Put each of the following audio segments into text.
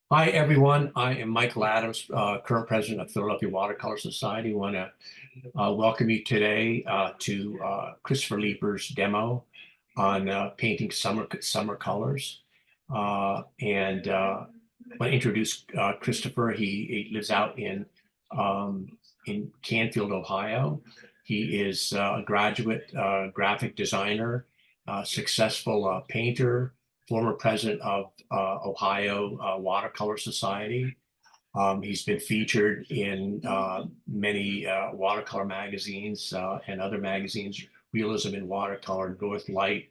Hi, everyone. I am Michael Adams, current president of Philadelphia Watercolor Society. I want to welcome you today to Christopher Leeper's demo on painting summer colors. I want to introduce Christopher. He lives out in Canfield, Ohio. He is a graduate graphic designer, successful painter, former president of Ohio Watercolor Society. He's been featured in many watercolor magazines and other magazines, Realism in Watercolor, North Light.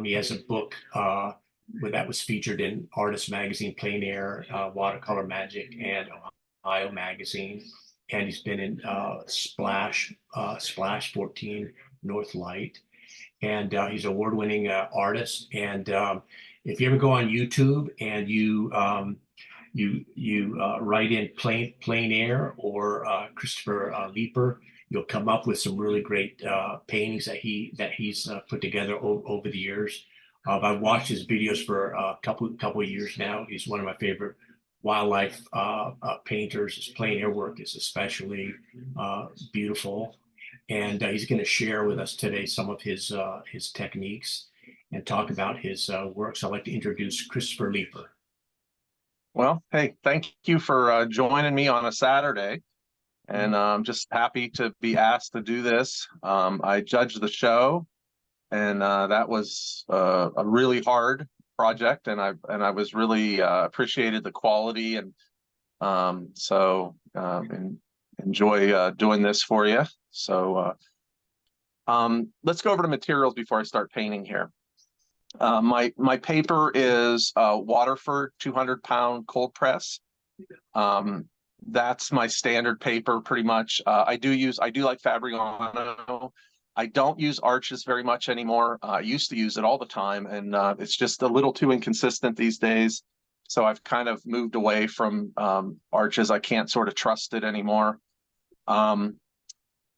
He has a book that was featured in Artist Magazine, Plein Air, Watercolor Magic, and Ohio Magazine. And he's been in Splash 14, North Light. And he's an award-winning artist. And if you ever go on YouTube and you write in plein air or Christopher Leeper, you'll come up with some really great paintings that he's put together over the years. I've watched his videos for a couple of years now. He's one of my favorite wildlife painters. His plein air work is especially beautiful, and he's going to share with us today some of his techniques and talk about his work. So I'd like to introduce Christopher Leeper. Well, hey, thank you for joining me on a Saturday, and I'm just happy to be asked to do this. I judged the show, and that was a really hard project, and I was really appreciated the quality, and enjoy doing this for you. Let's go over the materials before I start painting here. My paper is Waterford 200-pound cold press. That's my standard paper pretty much. I do like Fabriano. I don't use arches very much anymore. I used to use it all the time, and it's just a little too inconsistent these days. So I've kind of moved away from arches. I can't sort of trust it anymore.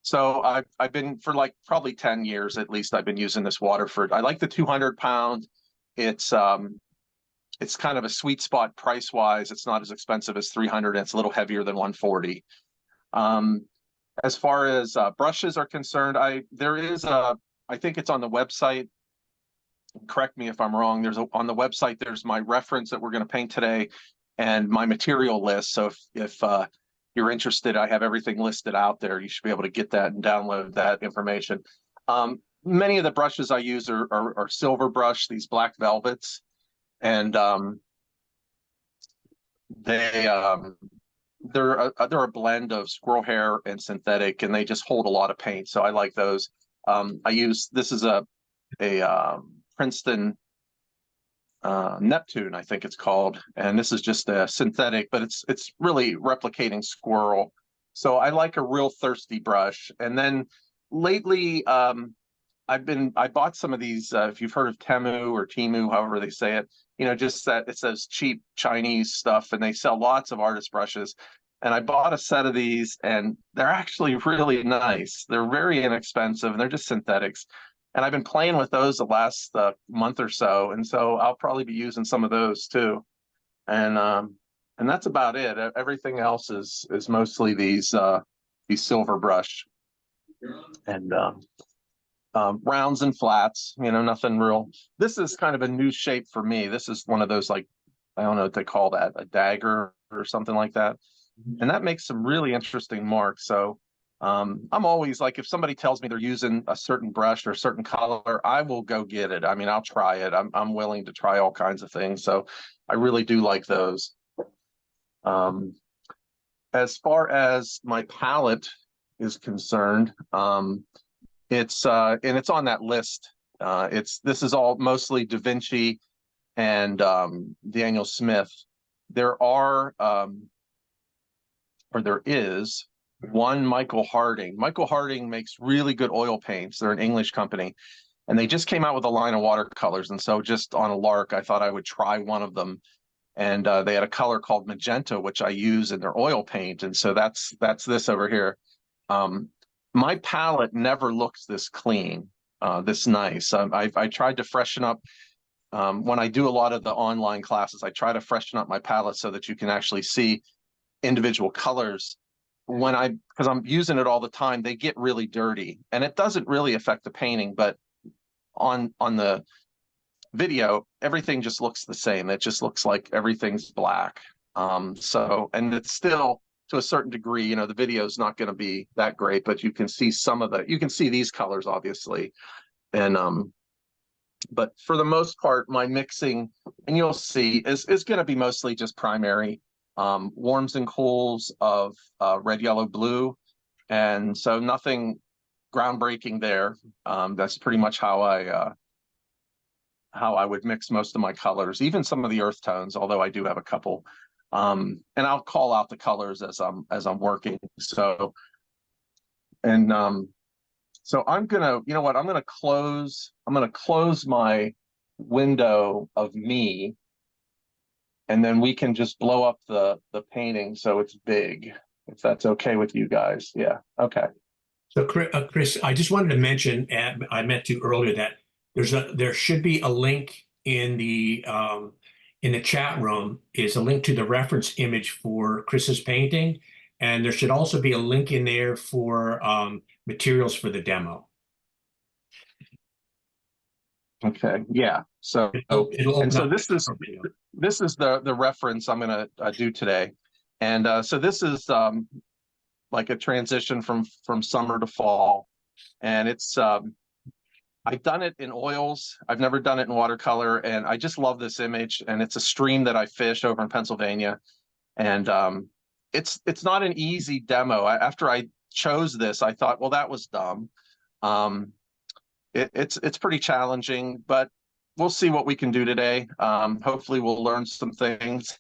So I've been for like probably 10 years at least. I've been using this Waterford. I like the 200-pound. It's kind of a sweet spot price wise. It's not as expensive as 300. And it's a little heavier than 140. As far as brushes are concerned, I think it's on the website. Correct me if I'm wrong. On the website, there's my reference that we're going to paint today and my material list. So if you're interested, I have everything listed out there. You should be able to get that and download that information. Many of the brushes I use are silver brush, these black velvets, and they're a blend of squirrel hair and synthetic, and they just hold a lot of paint. So I like those. This is a Princeton Neptune, I think it's called, and this is just a synthetic, but it's really replicating squirrel. So I like a real thirsty brush. And then lately, I bought some of these. If you've heard of Temu or Timu, however they say it, just that it says cheap Chinese stuff, and they sell lots of artist brushes. And I bought a set of these, and they're actually really nice. They're very inexpensive, and they're just synthetics. And I've been playing with those the last month or so, and so I'll probably be using some of those too. And that's about it. Everything else is mostly these silver brush and rounds and flats. Nothing real. This is kind of a new shape for me. This is one of those, like, I don't know what they call that, a dagger or something like that, and that makes some really interesting marks. So I'm always like, if somebody tells me they're using a certain brush or a certain color, I will go get it. I mean, I'll try it. I'm willing to try all kinds of things. So I really do like those. As far as my palette is concerned, it's on that list. This is all mostly Da Vinci and Daniel Smith. There is one Michael Harding. Michael Harding makes really good oil paints. They're an English company, and they just came out with a line of watercolors. And so just on a lark, I thought I would try one of them. And they had a color called magenta, which I use in their oil paint. And so that's this over here. My palette never looks this clean, this nice. I tried to freshen up when I do a lot of the online classes, I try to freshen up my palette so that you can actually see individual colors. Because I'm using it all the time, they get really dirty, and it doesn't really affect the painting, but on the video, everything just looks the same. It just looks like everything's black. And it's still to a certain degree, the video is not going to be that great, but you can see you can see these colors obviously. And but for the most part, my mixing, and you'll see, is going to be mostly just primary, warms and cools of red, yellow, blue. And so nothing groundbreaking there. That's pretty much how I would mix most of my colors, even some of the earth tones, although I do have a couple. And I'll call out the colors as I'm working. So, and so I'm gonna, you know what, I'm gonna close my window of me, and then we can just blow up the painting so it's big, if that's okay with you guys. Yeah, okay. So, Chris, I just wanted to mention, I meant to earlier, that there should be a link in the chat room, is a link to the reference image for Chris's painting, and there should also be a link in there for materials for the demo. Okay, yeah. So It'll and open so up this is the reference I'm going to do today. And so this is like a transition from summer to fall. And it's I've done it in oils. I've never done it in watercolor, and I just love this image. And it's a stream that I fish over in Pennsylvania. And it's not an easy demo. After I chose this, I thought, well, that was dumb. It's pretty challenging, but we'll see what we can do today. Hopefully we'll learn some things.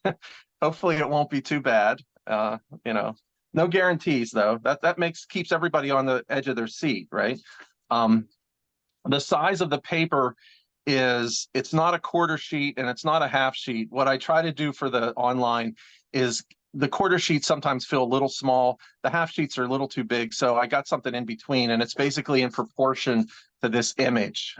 Hopefully it won't be too bad. No guarantees though. That keeps everybody on the edge of their seat, right? The size of the paper it's not a quarter sheet and it's not a half sheet. What I try to do for the online is the quarter sheets sometimes feel a little small. The half sheets are a little too big. So I got something in between, and it's basically in proportion to this image.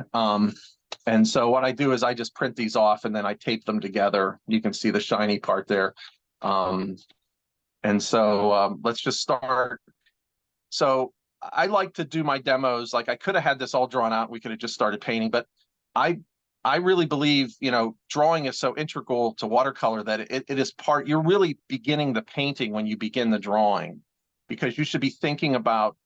And so what I do is I just print these off and then I tape them together. You can see the shiny part there. And so let's just start. So I like to do my demos. Like I could have had this all drawn out. We could have just started painting, but I really believe, drawing is so integral to watercolor that it is you're really beginning the painting when you begin the drawing, because you should be thinking about,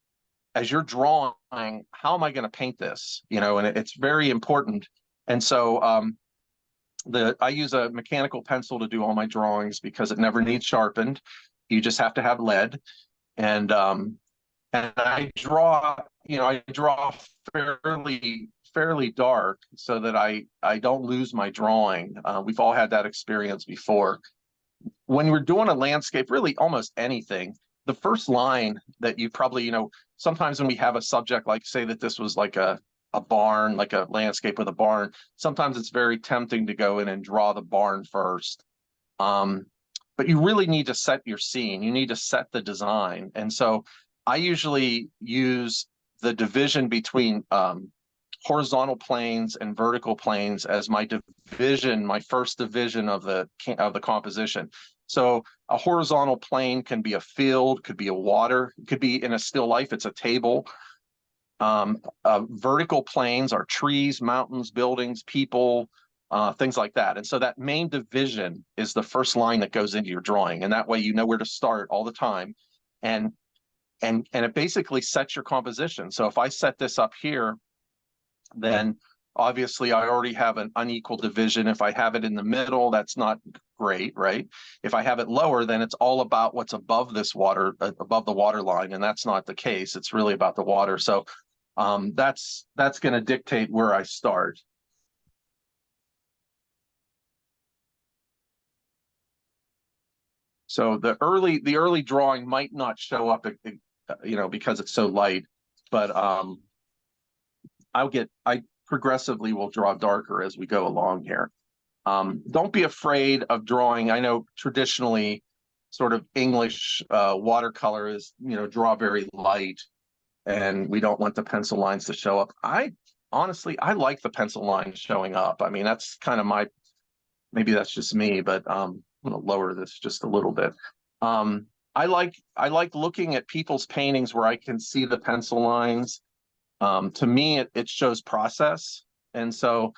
as you're drawing, how am I going to paint this? And it's very important. And so I use a mechanical pencil to do all my drawings because it never needs sharpened. You just have to have lead. And I draw, fairly dark so that I don't lose my drawing. We've all had that experience before. When we're doing a landscape, really almost anything, the first line that you probably, sometimes when we have a subject, like say that this was like a barn, like a landscape with a barn, sometimes it's very tempting to go in and draw the barn first. But you really need to set your scene. You need to set the design. And so I usually use the division between horizontal planes and vertical planes as my first division of the composition. So a horizontal plane can be a field, could be a water, could be in a still life, it's a table. Vertical planes are trees, mountains, buildings, people, things like that. And so that main division is the first line that goes into your drawing. And that way you know where to start all the time. And it basically sets your composition. So if I set this up here, then obviously I already have an unequal division. If I have it in the middle, that's not great, right? If I have it lower, then it's all about what's above this water, above the water line, and that's not the case. It's really about the water. So that's going to dictate where I start. So the early drawing might not show up, because it's so light, but I progressively will draw darker as we go along here. Don't be afraid of drawing. I know traditionally sort of English watercolor is, draw very light and we don't want the pencil lines to show up. I honestly, I like the pencil lines showing up. I mean, that's kind of my, maybe that's just me, but I'm gonna lower this just a little bit. I like looking at people's paintings where I can see the pencil lines. To me, it shows process. And so,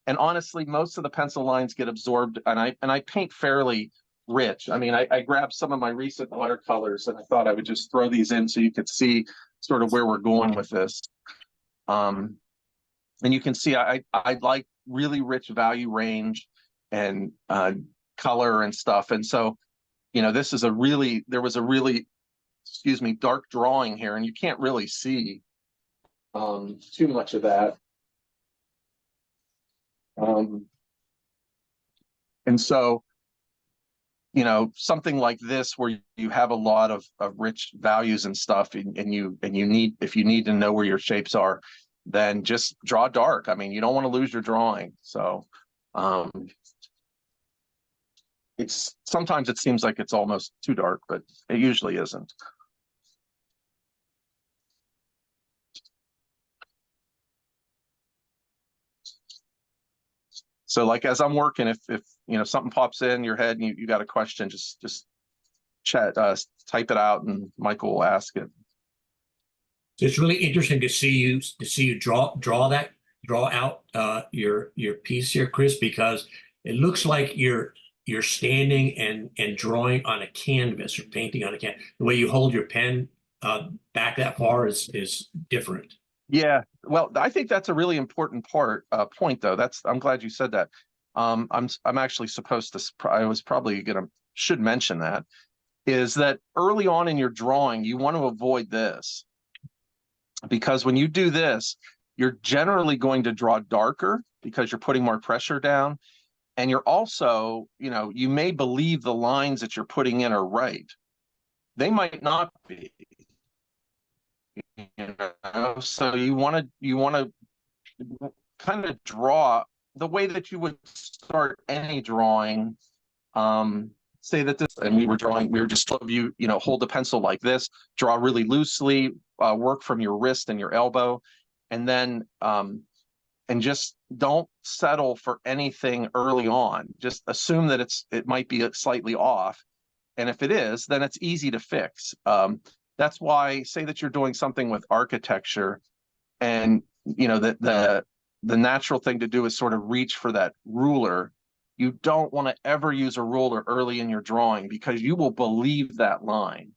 and honestly, most of the pencil lines get absorbed, and I paint fairly rich. I mean, I grabbed some of my recent watercolors and I thought I would just throw these in so you could see sort of where we're going with this. Um, and you can see I like really rich value range and color and stuff. And so, this is there was a really, excuse me, dark drawing here, and you can't really see too much of that. And so, something like this where you have a lot of rich values and stuff, and you need, if you need to know where your shapes are, then just draw dark. I mean, you don't want to lose your drawing. So it's sometimes it seems like it's almost too dark, but it usually isn't. So like as I'm working, if something pops in your head and you got a question, just chat, type it out, and Michael will ask it. So it's really interesting to see you draw out your piece here, Chris, because it looks like you're standing and drawing on a canvas or painting on a canvas. The way you hold your pen back that far is different. Yeah, well, I think that's a really important point, though. I'm glad you said that. I'm actually supposed to. I was probably should mention that, is that early on in your drawing, you want to avoid this, because when you do this, you're generally going to draw darker because you're putting more pressure down, and you're also, you may believe the lines that you're putting in are right. They might not be. So you want to kind of draw the way that you would start any drawing. Say that this, and we were just of you, hold the pencil like this, draw really loosely, work from your wrist and your elbow, and then and just don't settle for anything early on. Just assume that it might be slightly off, and if it is, then it's easy to fix. That's why, say that you're doing something with architecture, and that the natural thing to do is sort of reach for that ruler. You don't want to ever use a ruler early in your drawing, because you will believe that line,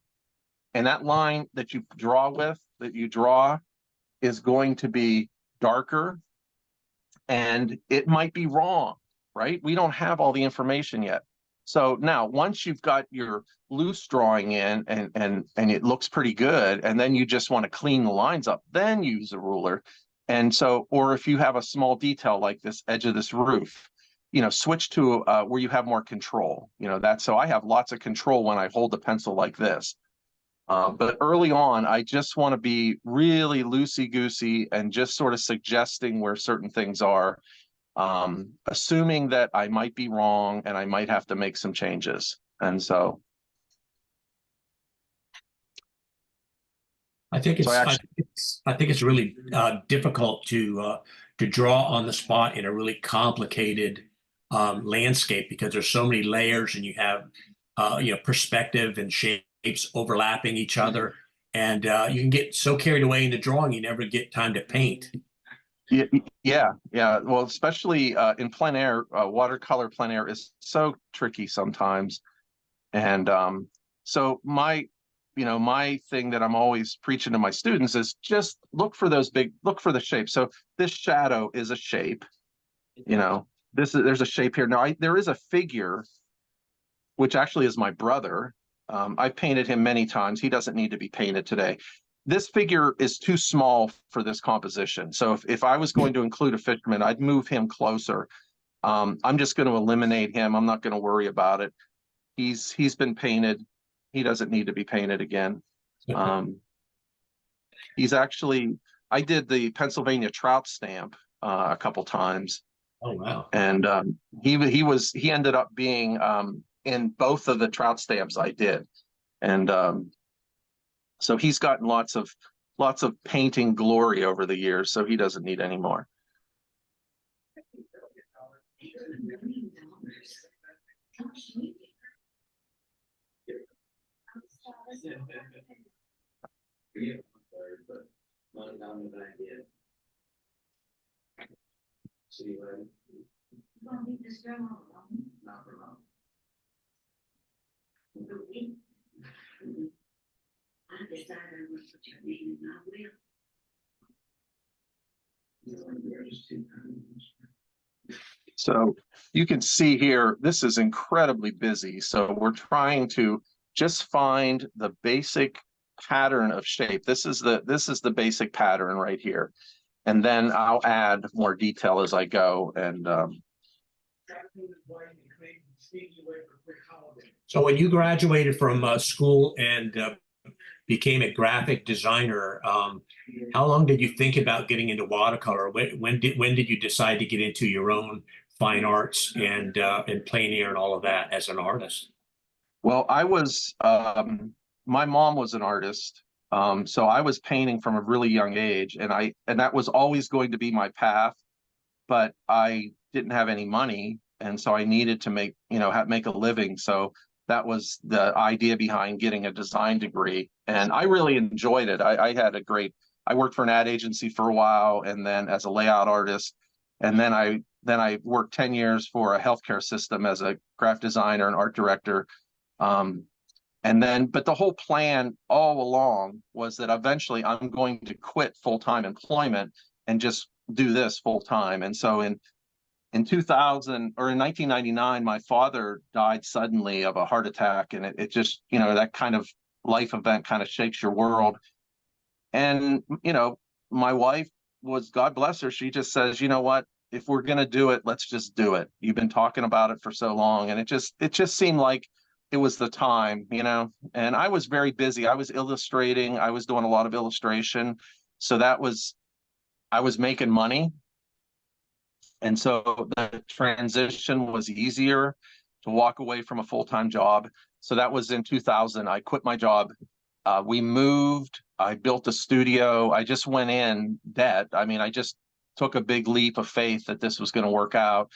and that line that you draw is going to be darker, and it might be wrong, right? We don't have all the information yet. So now, once you've got your loose drawing in, and it looks pretty good, and then you just want to clean the lines up, then use a ruler. And so, or if you have a small detail like this edge of this roof, switch to where you have more control. So I have lots of control when I hold the pencil like this. But early on, I just want to be really loosey-goosey and just sort of suggesting where certain things are, assuming that I might be wrong and I might have to make some changes. And so I think it's really difficult to draw on the spot in a really complicated landscape, because there's so many layers, and you have perspective and shapes overlapping each other, and you can get so carried away in the drawing you never get time to paint. yeah. Well, especially in plein air, watercolor plein air is so tricky sometimes. And so my thing that I'm always preaching to my students is just look for the shape. So this shadow is a shape, there's a shape here. Now there is a figure, which actually is my brother. I've painted him many times. He doesn't need to be painted today. This figure is too small for this composition. So if I was going to include a fisherman, I'd move him closer. I'm just going to eliminate him. I'm not going to worry about it. He's been painted. He doesn't need to be painted again. I did the Pennsylvania trout stamp a couple times. Oh, wow. And he ended up being in both of the trout stamps I did. And so he's gotten lots of lots of painting glory over the years, so he doesn't need any more. So you can see here, this is incredibly busy. So we're trying to just find the basic pattern of shape. This is the basic pattern right here. And then I'll add more detail as I go. And So when you graduated from school and became a graphic designer, how long did you think about getting into watercolor? When did you decide to get into your own fine arts and plein air and all of that as an artist? well, my mom was an artist. So I was painting from a really young age, and that was always going to be my path, but I didn't have any money, and so I needed to make a living. So that was the idea behind getting a design degree, and I really enjoyed it. I worked for an ad agency for a while, and then as a layout artist, and then I worked 10 years for a healthcare system as a graphic designer and art director. Um, but the whole plan all along was that eventually I'm going to quit full-time employment and just do this full-time. And so in 2000 or in 1999, my father died suddenly of a heart attack, and it just, that kind of life event kind of shakes your world. And, my wife God bless her, she just says, you know what, if we're going to do it, let's just do it. You've been talking about it for so long. And it just seemed like it was the time, and I was very busy. I was illustrating. I was doing a lot of illustration. So I was making money. And so the transition was easier to walk away from a full-time job. So that was in 2000. I quit my job. We moved. I built a studio. I just went in debt. I mean, I just took a big leap of faith that this was going to work out.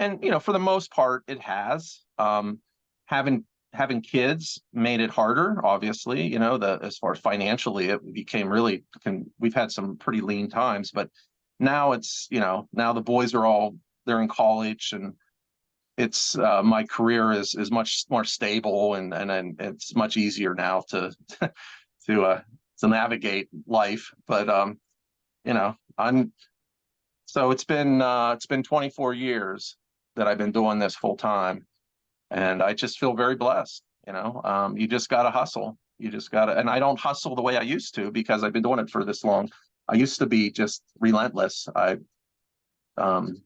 And, for the most part, it has. Having kids made it harder, obviously, as far as financially, it became we've had some pretty lean times, but now now the boys they're in college, and it's my career is much more stable, and it's much easier now to to navigate life. But I'm so it's been 24 years that I've been doing this full time, and I just feel very blessed. You just got to hustle. You just got to, and I don't hustle the way I used to because I've been doing it for this long. I used to be just relentless. Um,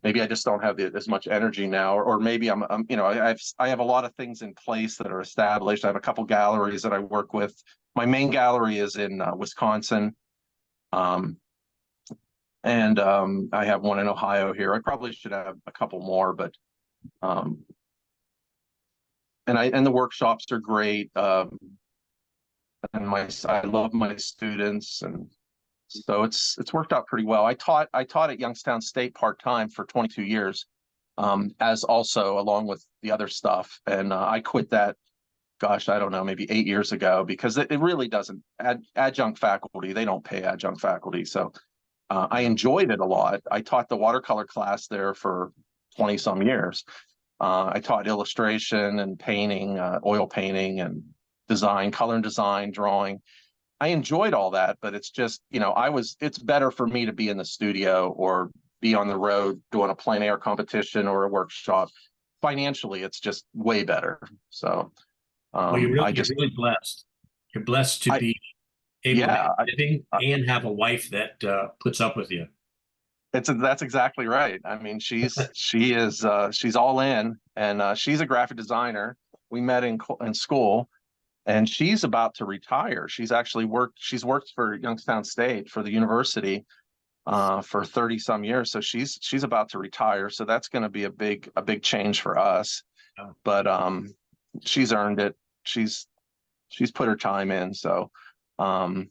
Maybe I just don't have as much energy now, or maybe I have a lot of things in place that are established. I have a couple galleries that I work with. My main gallery is in Wisconsin. And I have one in Ohio here. I probably should have a couple more, but and the workshops are great. And I love my students, and so it's worked out pretty well. I taught at Youngstown State part-time for 22 years, as also along with the other stuff. And I quit that, gosh, I don't know, maybe 8 years ago, because it really doesn't adjunct faculty. They don't pay adjunct faculty. So I enjoyed it a lot. I taught the watercolor class there for 20 some years. I taught illustration and painting, oil painting and design, color and design, drawing. I enjoyed all that, but it's just, it's better for me to be in the studio or be on the road doing a plein air competition or a workshop. Financially, it's just way better. So Well, you're really blessed. You're blessed to be able to yeah, make a living and have a wife that puts up with you. that's exactly right. I mean, she's all in, and she's a graphic designer. We met in school, and she's about to retire. She's worked for Youngstown State for the university for 30 some years. So she's about to retire. So that's going to be a big change for us. Oh. But she's earned it. She's she's put her time in. So I'm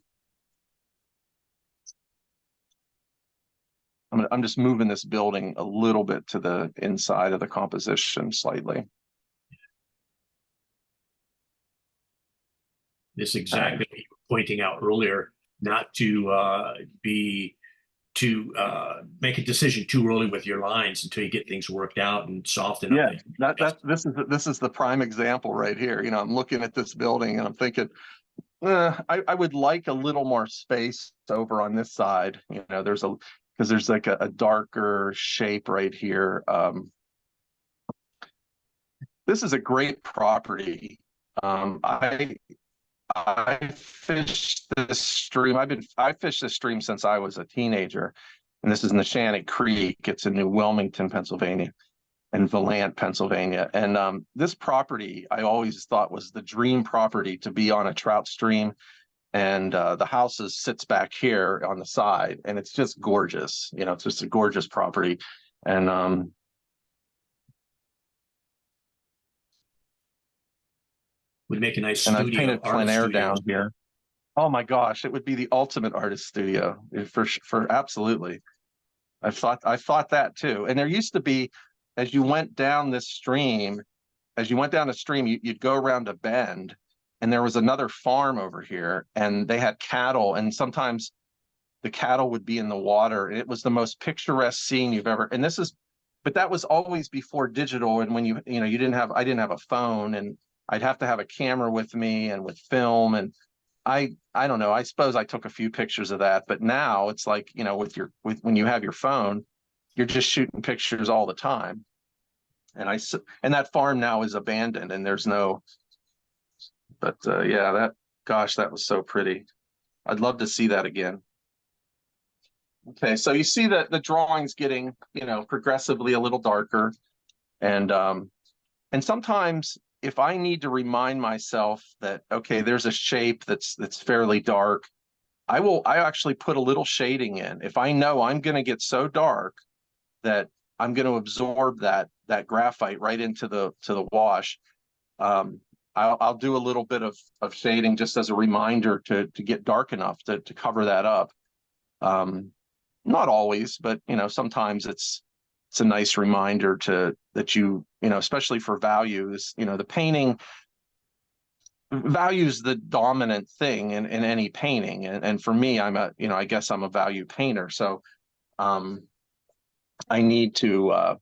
just moving this building a little bit to the inside of the composition slightly. This exactly what you were pointing out earlier, not to make a decision too early with your lines until you get things worked out and soft enough. Yeah, this is the prime example right here. You know, I'm looking at this building and I'm thinking, I would like a little more space over on this side. You know, because there's like a darker shape right here. This is a great property. I fished this stream. I fished this stream since I was a teenager, and this is Neshannock Creek. It's in New Wilmington, Pennsylvania, and Valant, Pennsylvania. And this property I always thought was the dream property to be on a trout stream. And the house sits back here on the side, and it's just gorgeous. You know, it's just a gorgeous property. And would make a nice and studio. I've painted plein air down here. Oh my gosh, it would be the ultimate artist studio for absolutely. I thought that too. And there used to be, as you went down this stream, you'd go around a bend, and there was another farm over here, and they had cattle, and sometimes the cattle would be in the water. It was the most picturesque scene you've ever. But that was always before digital, and when I didn't have a phone, and I'd have to have a camera with me and with film, and I don't know. I suppose I took a few pictures of that, but now it's like, you know, when you have your phone, you're just shooting pictures all the time. And that farm now is abandoned, and there's no. But yeah, that was so pretty. I'd love to see that again. Okay, so you see that the drawing's getting, you know, progressively a little darker, and sometimes if I need to remind myself that, okay, there's a shape that's fairly dark, I actually put a little shading in. If I know I'm going to get so dark that I'm going to absorb that graphite right into the wash, I'll do a little bit of shading just as a reminder to get dark enough to cover that up. Not always, but you know, sometimes it's a nice reminder that you know, especially for values, you know, the painting values the dominant thing in any painting. And for me, I guess I'm a value painter. So I need to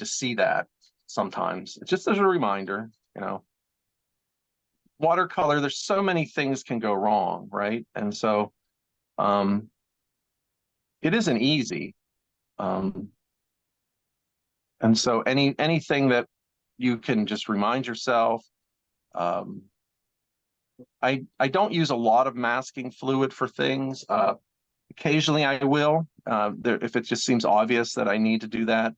see that sometimes, just as a reminder, you know. Watercolor, there's so many things can go wrong, right? And so it isn't easy. And so anything that you can just remind yourself. I don't use a lot of masking fluid for things. Occasionally I will, if it just seems obvious that I need to do that.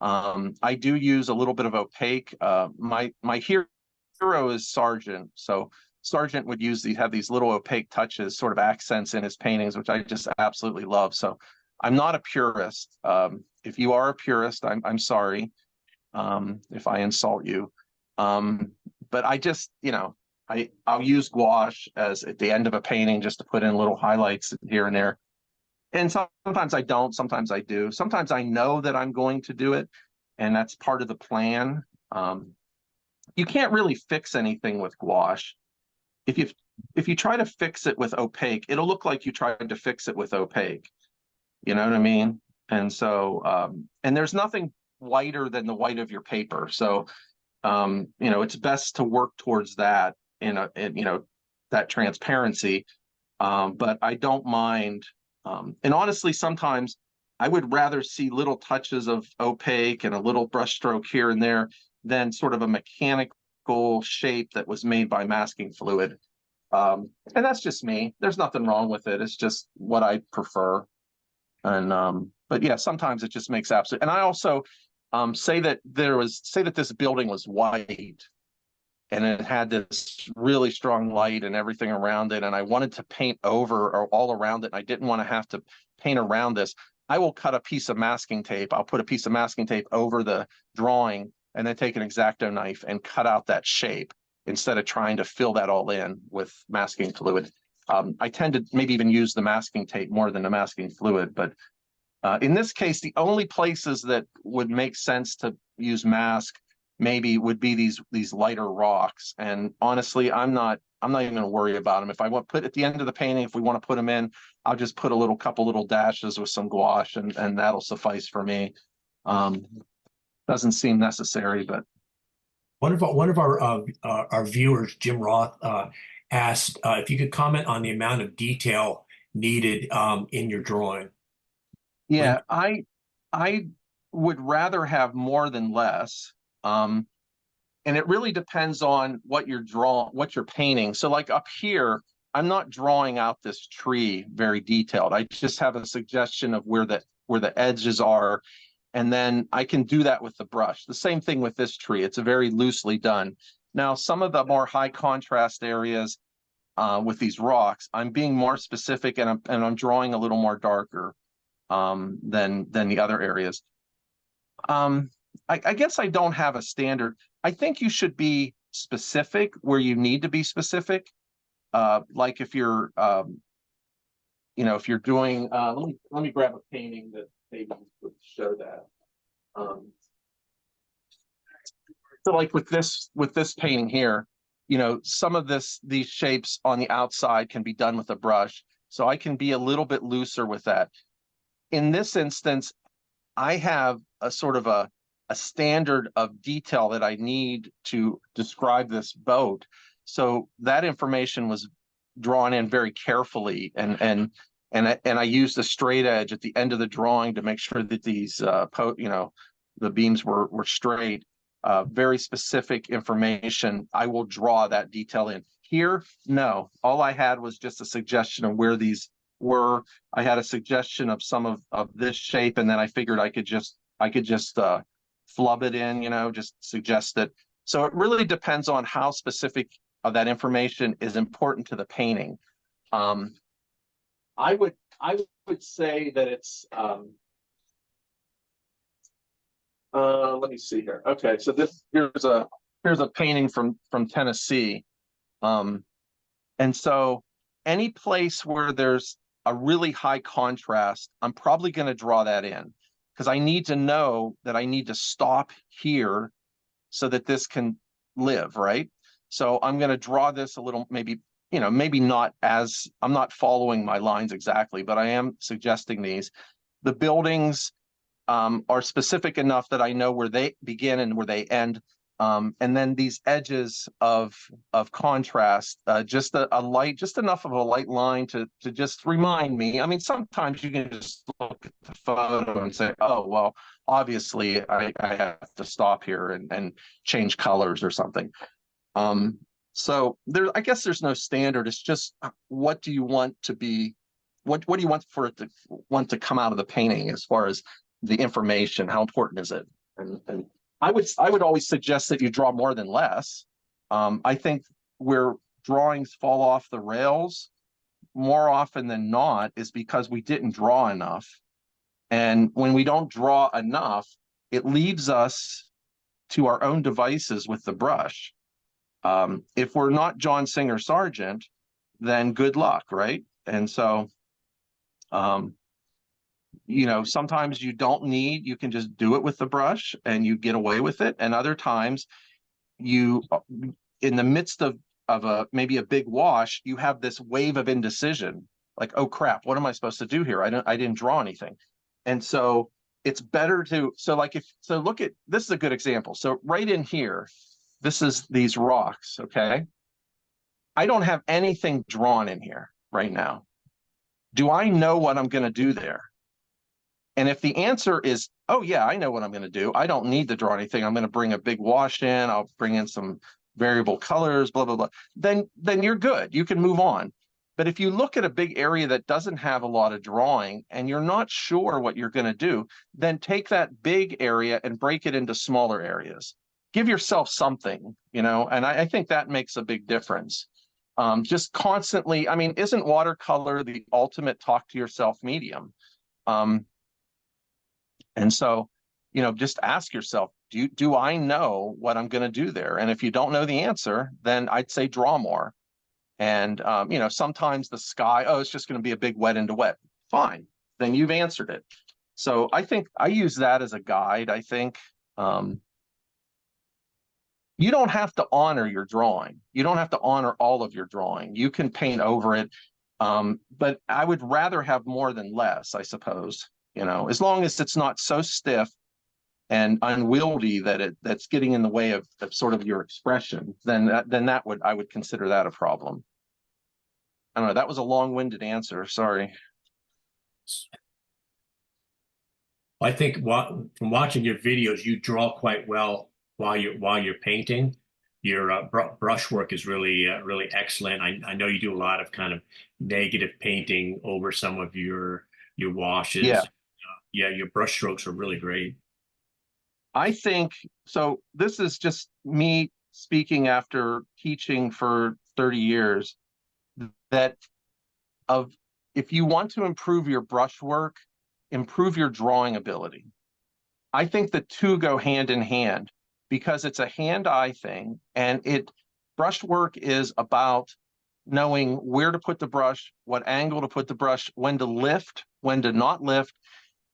I do use a little bit of opaque. My hero is Sargent, so Sargent would have these little opaque touches, sort of accents in his paintings, which I just absolutely love. So I'm not a purist. If you are a purist, I'm sorry if I insult you. But I just, you know, I'll use gouache as at the end of a painting just to put in little highlights here and there. And sometimes I don't, sometimes I do. Sometimes I know that I'm going to do it, and that's part of the plan. You can't really fix anything with gouache. If you try to fix it with opaque, it'll look like you tried to fix it with opaque. You know what I mean? And so, and there's nothing whiter than the white of your paper. So, you know, it's best to work towards that in you know, that transparency. But I don't mind. And honestly, sometimes I would rather see little touches of opaque and a little brushstroke here and there than sort of a mechanical shape that was made by masking fluid. And that's just me. There's nothing wrong with it. It's just what I prefer. And but yeah, sometimes it just makes absolute. And I also say that this building was white and it had this really strong light and everything around it, and I wanted to paint over or all around it, and I didn't want to have to paint around this. I will cut a piece of masking tape. I'll put a piece of masking tape over the drawing and then take an X-Acto knife and cut out that shape. instead of trying to fill that all in with masking fluid. I tend to maybe even use the masking tape more than the masking fluid, but in this case, the only places that would make sense to use mask maybe would be these lighter rocks. And honestly, I'm not even going to worry about them. If I want to put at the end of the painting, if we want to put them in, I'll just put a couple little dashes with some gouache, and that'll suffice for me. Doesn't seem necessary, but One of our viewers, Jim Roth, asked if you could comment on the amount of detail needed in your drawing. yeah, I would rather have more than less. And it really depends on what you're painting. So like up here, I'm not drawing out this tree very detailed. I just have a suggestion of where the edges are. And then I can do that with the brush. The same thing with this tree. It's very loosely done. Now, some of the more high contrast areas with these rocks, I'm being more specific, and I'm drawing a little more darker than the other areas. I guess I don't have a standard. I think you should be specific where you need to be specific. Like if you're, if you're doing, let me grab a painting that maybe would show that. So like with this painting here, some of these shapes on the outside can be done with a brush. So I can be a little bit looser with that. In this instance, I have a sort of a standard of detail that I need to describe this boat. So that information was drawn in very carefully, and I used a straight edge at the end of the drawing to make sure that these the beams were straight. Very specific information. I will draw that detail in. Here, no. All I had was just a suggestion of where these were. I had a suggestion of some of this shape, and then I figured I could just flub it in, just suggest it. So it really depends on how specific of that information is important to the painting. I would say that it's let me see here. Okay, so here's a painting from Tennessee. And so any place where there's a really high contrast, I'm probably going to draw that in, because I need to know that I need to stop here so that this can live, right? So I'm going to draw this a little, maybe not as, I'm not following my lines exactly, but I am suggesting these. The buildings are specific enough that I know where they begin and where they end. And then these edges of contrast, just enough of a light line to just remind me. I mean, sometimes you can just look at the photo and say, oh, well, obviously I have to stop here and change colors or something. So I guess there's no standard. It's just, what do you want to be, what do you want for it to come out of the painting as far as the information? How important is it? And I would always suggest that you draw more than less. I think where drawings fall off the rails more often than not is because we didn't draw enough. And when we don't draw enough, it leaves us to our own devices with the brush. If we're not John Singer Sargent, then good luck, right? And so sometimes you can just do it with the brush and you get away with it. And other times in the midst of maybe a big wash, you have this wave of indecision, like, oh crap, what am I supposed to do here? I didn't draw anything. And so it's better look at, this is a good example. So right in here, this is these rocks, okay? I don't have anything drawn in here right now. Do I know what I'm going to do there? And if the answer is, oh yeah, I know what I'm going to do, I don't need to draw anything, I'm going to bring a big wash in, I'll bring in some variable colors, blah, blah, blah, then you're good. You can move on. But if you look at a big area that doesn't have a lot of drawing and you're not sure what you're going to do, then take that big area and break it into smaller areas. Give yourself something, and I think that makes a big difference. Just constantly, I mean, isn't watercolor the ultimate talk to yourself medium? And so, just ask yourself, Do I know what I'm going to do there? And if you don't know the answer, then I'd say draw more. And sometimes the sky, oh, it's just going to be a big wet into wet. Fine, then you've answered it. So I think I use that as a guide. I think you don't have to honor your drawing. You don't have to honor all of your drawing. You can paint over it. But I would rather have more than less, I suppose, as long as it's not so stiff and unwieldy that that's getting in the way of sort of your expression, then I would consider that a problem. I don't know. That was a long-winded answer. Sorry. I think from watching your videos, you draw quite well while you're painting. Your brushwork is really excellent. I know you do a lot of kind of negative painting over some of your washes. Yeah, Yeah, your brush strokes are really great. I think so. This is just me speaking after teaching for 30 years that of if you want to improve your brushwork, improve your drawing ability. I think the two go hand in hand because it's a hand-eye thing, and brushwork is about knowing where to put the brush, what angle to put the brush, when to lift, when to not lift.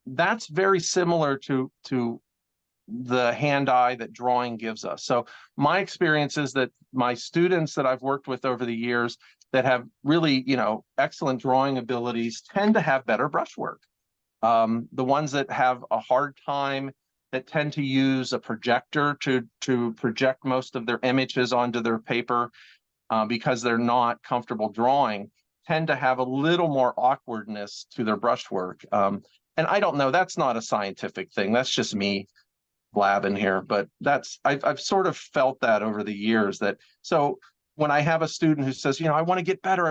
That's very similar to the hand-eye that drawing gives us. So my experience is that my students that I've worked with over the years that have really, excellent drawing abilities tend to have better brushwork. The ones that have a hard time, that tend to use a projector to project most of their images onto their paper because they're not comfortable drawing, tend to have a little more awkwardness to their brushwork. And I don't know, that's not a scientific thing. That's just me blabbing here, but I've sort of felt that over the years. So when I have a student who says, I want to get better,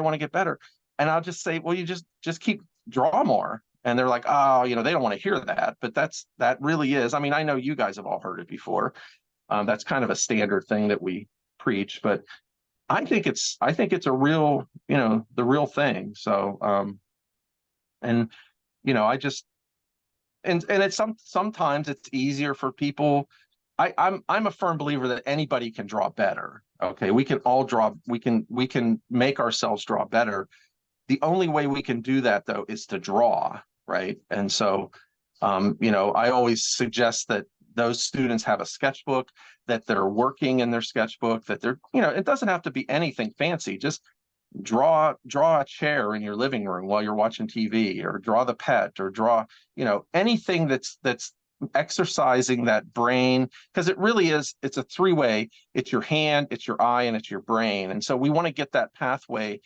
and I'll just say, well, you just keep draw more. And they're like, oh, they don't want to hear that, but that really is. I mean, I know you guys have all heard it before. That's kind of a standard thing that we preach, but I think it's a real, the real thing. So, and I just, and it's sometimes it's easier for people. I'm a firm believer that anybody can draw better. Okay, we can all draw. We can make ourselves draw better. The only way we can do that, though, is to draw, right? And so, I always suggest that those students have a sketchbook, that they're working in their sketchbook, that they're, it doesn't have to be anything fancy. Just draw a chair in your living room while you're watching TV, or draw the pet, or draw, anything that's exercising that brain, because it really is, it's a three-way. It's your hand, it's your eye, and it's your brain. And so we want to get that pathway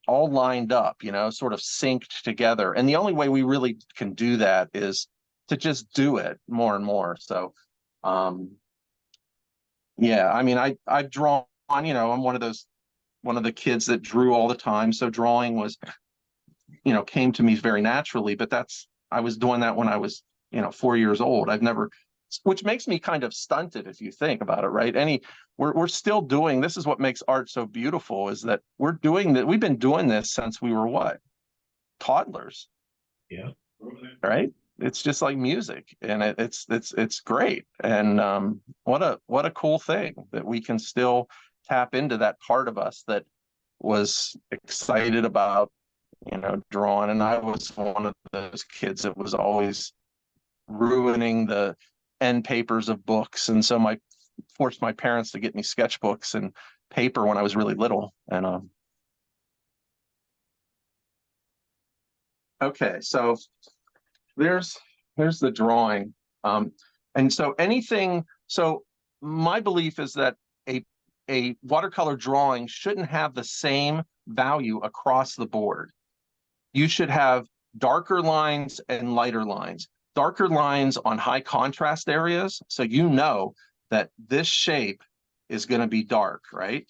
all lined up, sort of synced together. And the only way we really can do that is to just do it more and more. So, yeah, I mean, I've drawn, I'm one of the kids that drew all the time. So drawing was, came to me very naturally, but I was doing that when I was, 4 years old. Which makes me kind of stunted if you think about it, right? We're still doing, this is what makes art so beautiful, is that we've been doing this since we were what? Toddlers. Yeah. Right? It's just like music, and it's great. And what a cool thing that we can still tap into that part of us that was excited about, drawing. And I was one of those kids that was always ruining the end papers of books, and so forced my parents to get me sketchbooks and paper when I was really little. And okay, so there's the drawing, and so my belief is that a watercolor drawing shouldn't have the same value across the board. You should have darker lines and lighter lines. Darker lines on high contrast areas, so that this shape is going to be dark, right?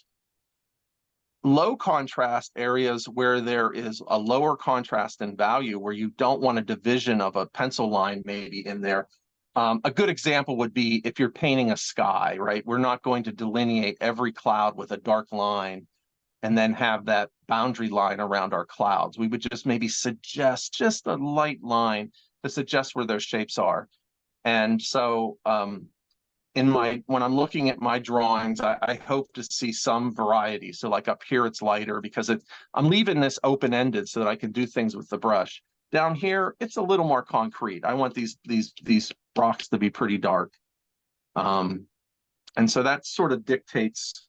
Low contrast areas where there is a lower contrast in value, where you don't want a division of a pencil line maybe in there. A good example would be if you're painting a sky, right? We're not going to delineate every cloud with a dark line and then have that boundary line around our clouds. We would just maybe suggest just a light line to suggest where those shapes are. And so when I'm looking at my drawings, I hope to see some variety. So like up here, it's lighter because I'm leaving this open-ended so that I can do things with the brush. Down here, it's a little more concrete. I want these rocks to be pretty dark. And so that sort of dictates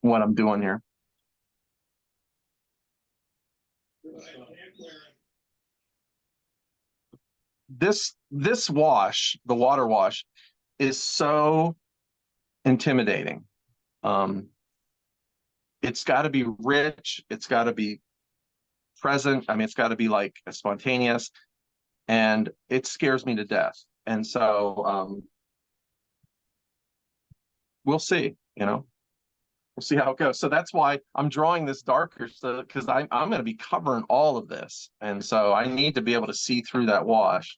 what I'm doing here. This wash, the water wash, is so intimidating. It's got to be rich. It's got to be present. I mean, it's got to be like spontaneous, and it scares me to death. And so we'll see. We'll see how it goes. So that's why I'm drawing this darker, so because I'm going to be covering all of this, and so I need to be able to see through that wash.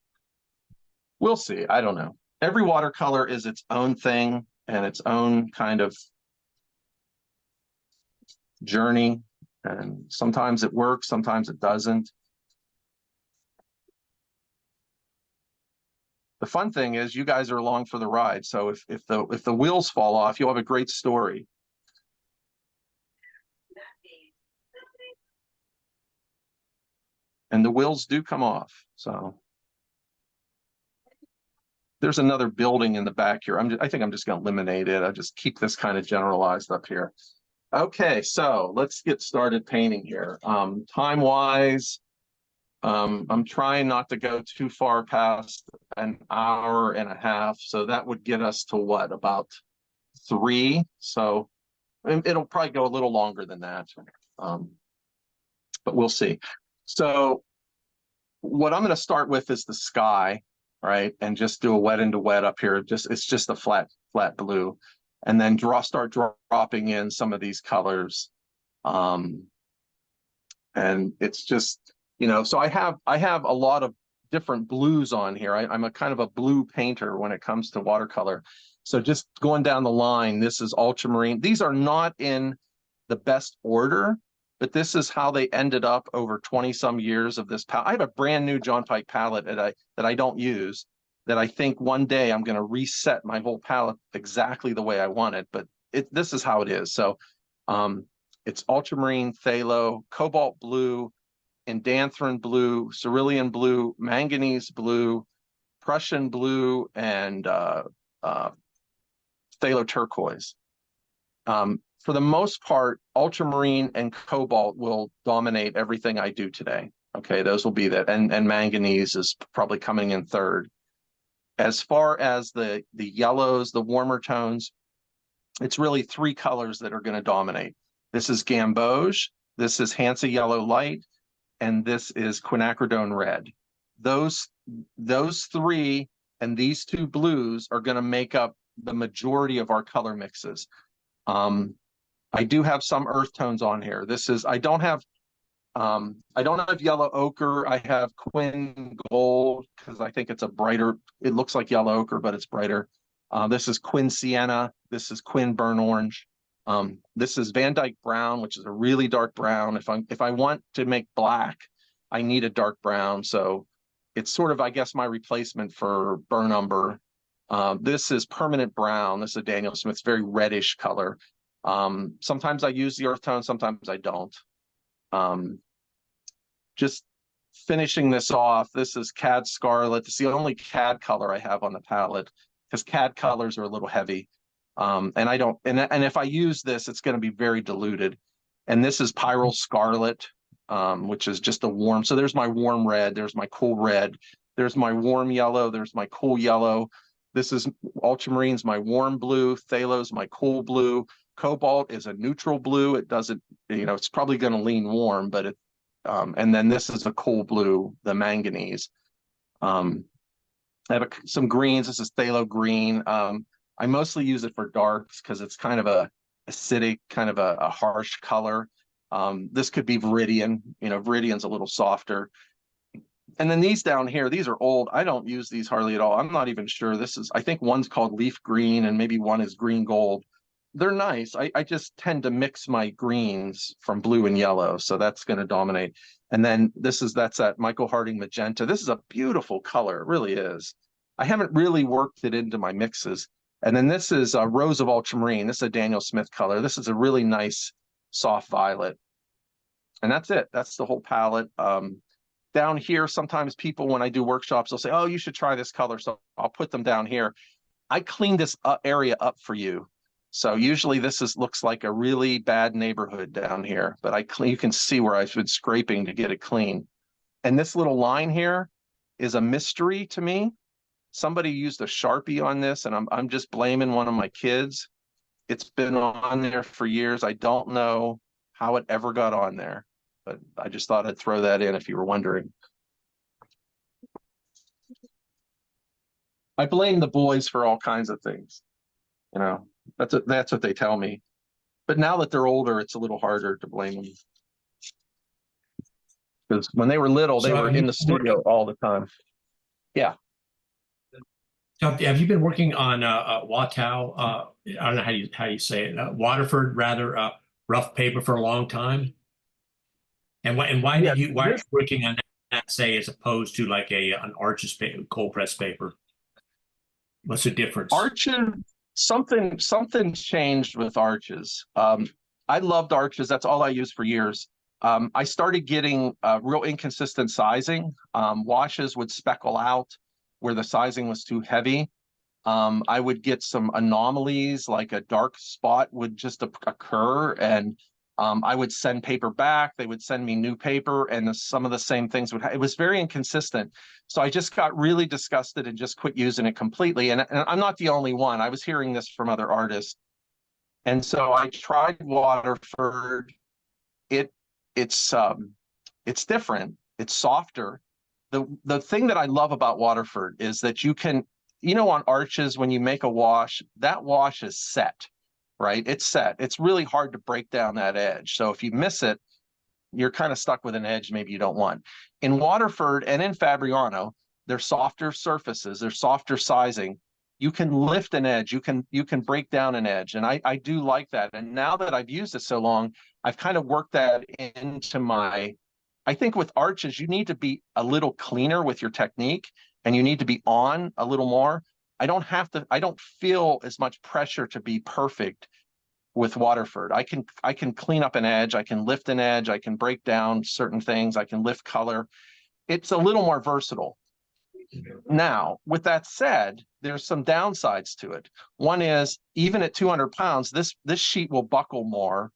We'll see. I don't know. Every watercolor is its own thing and its own kind of journey, and sometimes it works, sometimes it doesn't. The fun thing is you guys are along for the ride. So if the wheels fall off, you'll have a great story. And the wheels do come off. So there's another building in the back here. I think I'm just going to eliminate it. I'll just keep this kind of generalized up here. Okay, so let's get started painting here. Time-wise, I'm trying not to go too far past an hour and a half. So that would get us to what, about 3? So it'll probably go a little longer than that. But we'll see. So what I'm going to start with is the sky, right? And just do a wet into wet up here. It's just a flat blue. And then start dropping in some of these colors. And it's just, so I have a lot of different blues on here. I'm a kind of a blue painter when it comes to watercolor. So just going down the line, this is ultramarine. These are not in the best order, but this is how they ended up over 20 some years of this palette. I have a brand new John Pike palette that I don't use, that I think one day I'm going to reset my whole palette exactly the way I want it, but this is how it is. So it's ultramarine, phthalo, cobalt blue, indanthrene blue, cerulean blue, manganese blue, Prussian blue, and phthalo turquoise. For the most part, ultramarine and cobalt will dominate everything I do today. Okay, those will be that, and manganese is probably coming in third. As far as the yellows, the warmer tones, it's really 3 colors that are going to dominate. This is gamboge, this is Hansa yellow light, and this is quinacridone red. Those 3 and these 2 blues are going to make up the majority of our color mixes. I do have some earth tones on here. I don't have yellow ochre. I have quin gold because I think it's it looks like yellow ochre, but it's brighter. This is quin sienna. This is quin burnt orange. This is Van Dyke brown, which is a really dark brown. If I want to make black, I need a dark brown. So it's sort of, I guess, my replacement for burnt umber. This is permanent brown. This is a Daniel Smith's very reddish color. Sometimes I use the earth tone, sometimes I don't. Just finishing this off, this is Cad Scarlet. It's the only Cad color I have on the palette because Cad colors are a little heavy. And I don't, and if I use this, it's going to be very diluted. And this is Pyrrole Scarlet, which is just a warm. So there's my warm red, there's my cool red, there's my warm yellow, there's my cool yellow. This is ultramarine's my warm blue, phthalo's my cool blue, cobalt is a neutral blue. It doesn't, it's probably going to lean warm, but and then this is a cool blue, the manganese. I have some greens. This is phthalo green. I mostly use it for darks because it's kind of a acidic, kind of a harsh color. This could be Viridian. Viridian's a little softer. And then these down here, these are old. I don't use these hardly at all. I'm not even sure. I think one's called leaf green and maybe one is green gold. They're nice. I just tend to mix my greens from blue and yellow. So that's going to dominate. And then that's that Michael Harding magenta. This is a beautiful color. It really is. I haven't really worked it into my mixes. And then this is a Rose of Ultramarine. This is a Daniel Smith color. This is a really nice soft violet. And that's it. That's the whole palette. Down here, sometimes people, when I do workshops, they'll say, oh, you should try this color. So I'll put them down here. I cleaned this area up for you. So usually looks like a really bad neighborhood down here, but you can see where I've been scraping to get it clean. And this little line here is a mystery to me. Somebody used a Sharpie on this, and I'm just blaming one of my kids. It's been on there for years. I don't know how it ever got on there, but I just thought I'd throw that in if you were wondering. I blame the boys for all kinds of things. You know, that's what they tell me. But now that they're older, it's a little harder to blame them. Because when they were little, they were in the studio all the time. Yeah. So have you been working on Watau? I don't know how you say it. Waterford, rather, rough paper for a long time. And why Yeah, why are you working on that, say, as opposed to like an Arches paper, cold press paper? What's the difference? Arches, something changed with Arches. I loved Arches. That's all I used for years. I started getting real inconsistent sizing. Washes would speckle out where the sizing was too heavy. I would get some anomalies, like a dark spot would just occur, and I would send paper back. They would send me new paper, and some of the same things it was very inconsistent. So I just got really disgusted and just quit using it completely. And I'm not the only one. I was hearing this from other artists. And so I tried Waterford. It it's different. It's softer. The thing that I love about Waterford is that you can, on Arches, when you make a wash, that wash is set, right? It's set. It's really hard to break down that edge. So if you miss it, you're kind of stuck with an edge maybe you don't want. In Waterford and in Fabriano, they're softer surfaces, they're softer sizing. You can lift an edge, you can break down an edge. And I do like that. And now that I've used it so long, I've kind of worked that into I think with Arches, you need to be a little cleaner with your technique, and you need to be on a little more. I don't feel as much pressure to be perfect with Waterford. I can clean up an edge, I can lift an edge, I can break down certain things, I can lift color. It's a little more versatile. Now, with that said, there's some downsides to it. One is, even at 200 pounds, this sheet will buckle more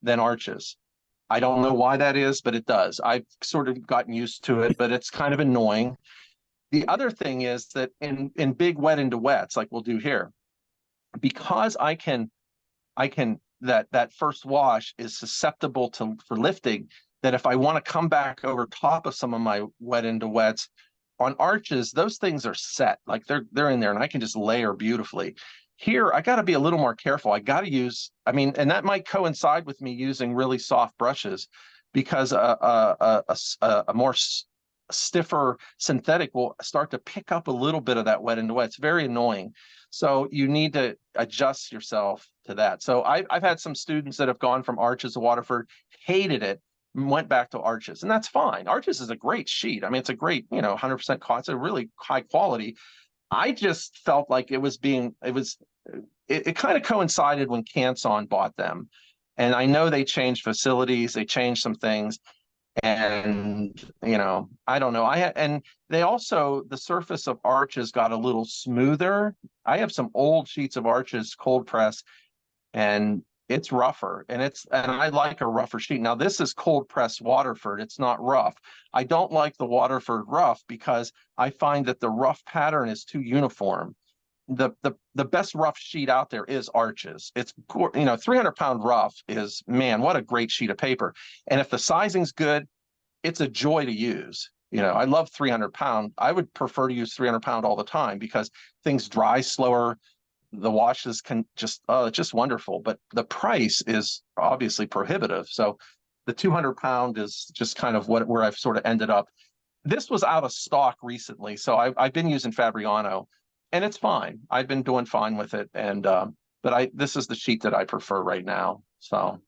than Arches. I don't know why that is, but it does. I've sort of gotten used to it, but it's kind of annoying. The other thing is that in big wet into wets, like we'll do here, because I can that first wash is susceptible for lifting, that if I want to come back over top of some of my wet into wets on Arches, those things are set, like they're in there, and I can just layer beautifully. Here, I got to be a little more careful. I got to use, and that might coincide with me using really soft brushes, because a more stiffer synthetic will start to pick up a little bit of that wet into wet. It's very annoying. So you need to adjust yourself to that. So I've had some students that have gone from Arches to Waterford, hated it, went back to Arches, and that's fine. Arches is a great sheet. It's a great, 100% cost, it's a really high quality. I just felt like it kind of coincided when Canson bought them. And I know they changed facilities, they changed some things. And, I don't know. And they also, the surface of Arches got a little smoother. I have some old sheets of Arches cold press, and it's rougher, and I like a rougher sheet. Now this is cold press Waterford, it's not rough. I don't like the Waterford rough because I find that the rough pattern is too uniform. The best rough sheet out there is Arches. It's 300-pound rough is, man, what a great sheet of paper. And if the sizing's good, it's a joy to use. I love 300-pound. I would prefer to use 300-pound all the time because things dry slower. The washes can it's just wonderful, but the price is obviously prohibitive. So the 200-pound is just kind of where I've sort of ended up. This was out of stock recently, so I've been using Fabriano, and it's fine. I've been doing fine with it, and but this is the sheet that I prefer right now. So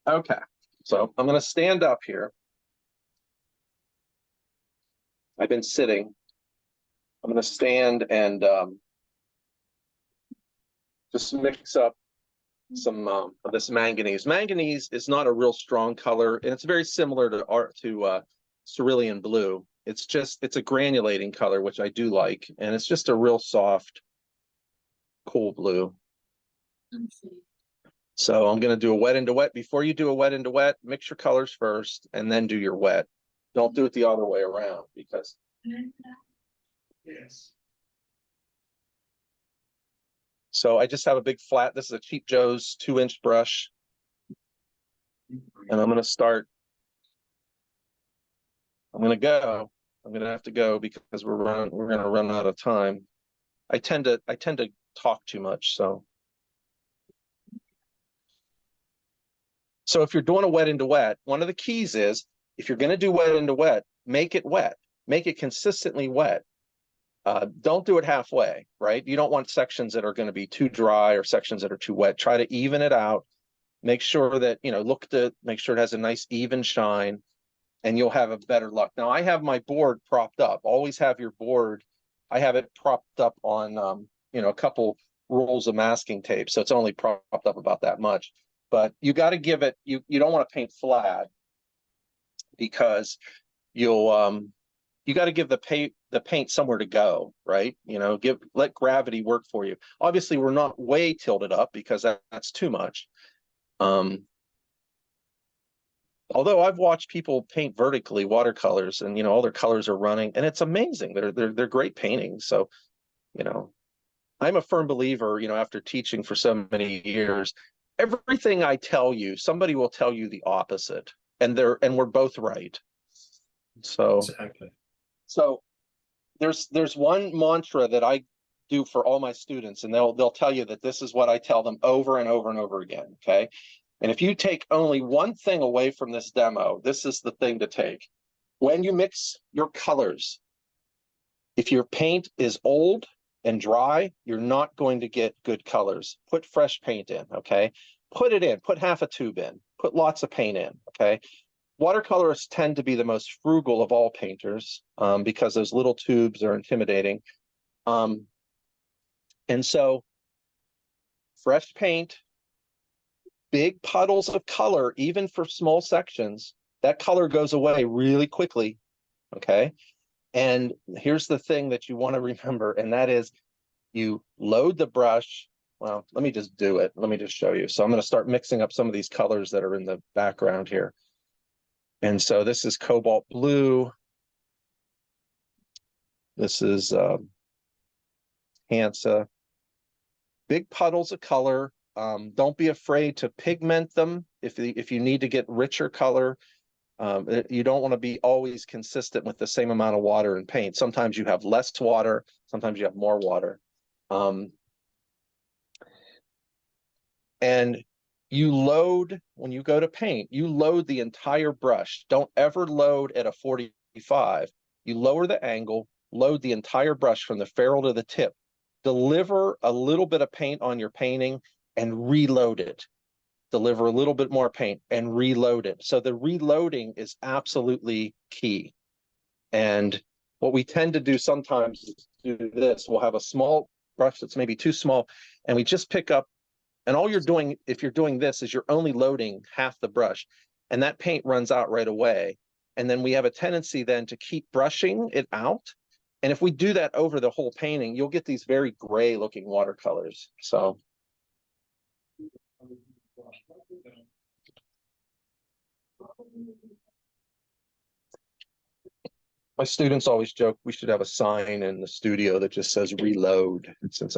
okay, So I'm going to stand up here. I've been sitting. I'm going to stand and just mix up some of this manganese. Manganese is not a real strong color, and it's very similar to cerulean blue. It's a granulating color, which I do like, and it's just a real soft, cool blue. So I'm going to do a wet into wet. Before you do a wet into wet, mix your colors first, and then do your wet. Don't do it the other way around because. Yes. So I just have a big flat. This is a Cheap Joe's 2-inch brush. And I'm going to start. I'm going to go. I'm going to have to go because we're going to run out of time. I tend to talk too much. So if you're doing a wet into wet, one of the keys is if you're going to do wet into wet, make it wet. Make it consistently wet. Don't do it halfway, right? You don't want sections that are going to be too dry or sections that are too wet. Try to even it out. Make sure that, make sure it has a nice even shine, and you'll have a better luck. Now, I have my board propped up. Always have your board. I have it propped up on, a couple rolls of masking tape. So it's only propped up about that much. But you got to give it, you don't want to paint flat because you'll, you got to give the paint somewhere to go, right? Let gravity work for you. Obviously, we're not way tilted up because that's too much. Although I've watched people paint vertically watercolors, and all their colors are running, and it's amazing. They're great paintings. So, I'm a firm believer. After teaching for so many years, everything I tell you, somebody will tell you the opposite, and we're both right. So exactly. So there's one mantra that I do for all my students, and they'll tell you that this is what I tell them over and over and over again. Okay. And if you take only one thing away from this demo, this is the thing to take. When you mix your colors, if your paint is old and dry, you're not going to get good colors. Put fresh paint in, okay? Put it in, put half a tube in, put lots of paint in, okay? Watercolorists tend to be the most frugal of all painters because those little tubes are intimidating. And so fresh paint, big puddles of color, even for small sections, that color goes away really quickly, okay? And here's the thing that you want to remember, and that is you load the brush. Well, let me just do it. Let me just show you. So I'm going to start mixing up some of these colors that are in the background here. And so this is cobalt blue. This is Hansa. Big puddles of color. Don't be afraid to pigment them if you need to get richer color. You don't want to be always consistent with the same amount of water and paint. Sometimes you have less water. Sometimes you have more water. And you load, when you go to paint, you load the entire brush. Don't ever load at a 45. You lower the angle, load the entire brush from the ferrule to the tip. Deliver a little bit of paint on your painting and reload it. Deliver a little bit more paint and reload it. So the reloading is absolutely key. And what we tend to do sometimes is do this. We'll have a small brush that's maybe too small, and we just pick up, and all you're doing, if you're doing this, is you're only loading half the brush, and that paint runs out right away. And then we have a tendency then to keep brushing it out. And if we do that over the whole painting, you'll get these very gray looking watercolors. So my students always joke we should have a sign in the studio that just says reload. Since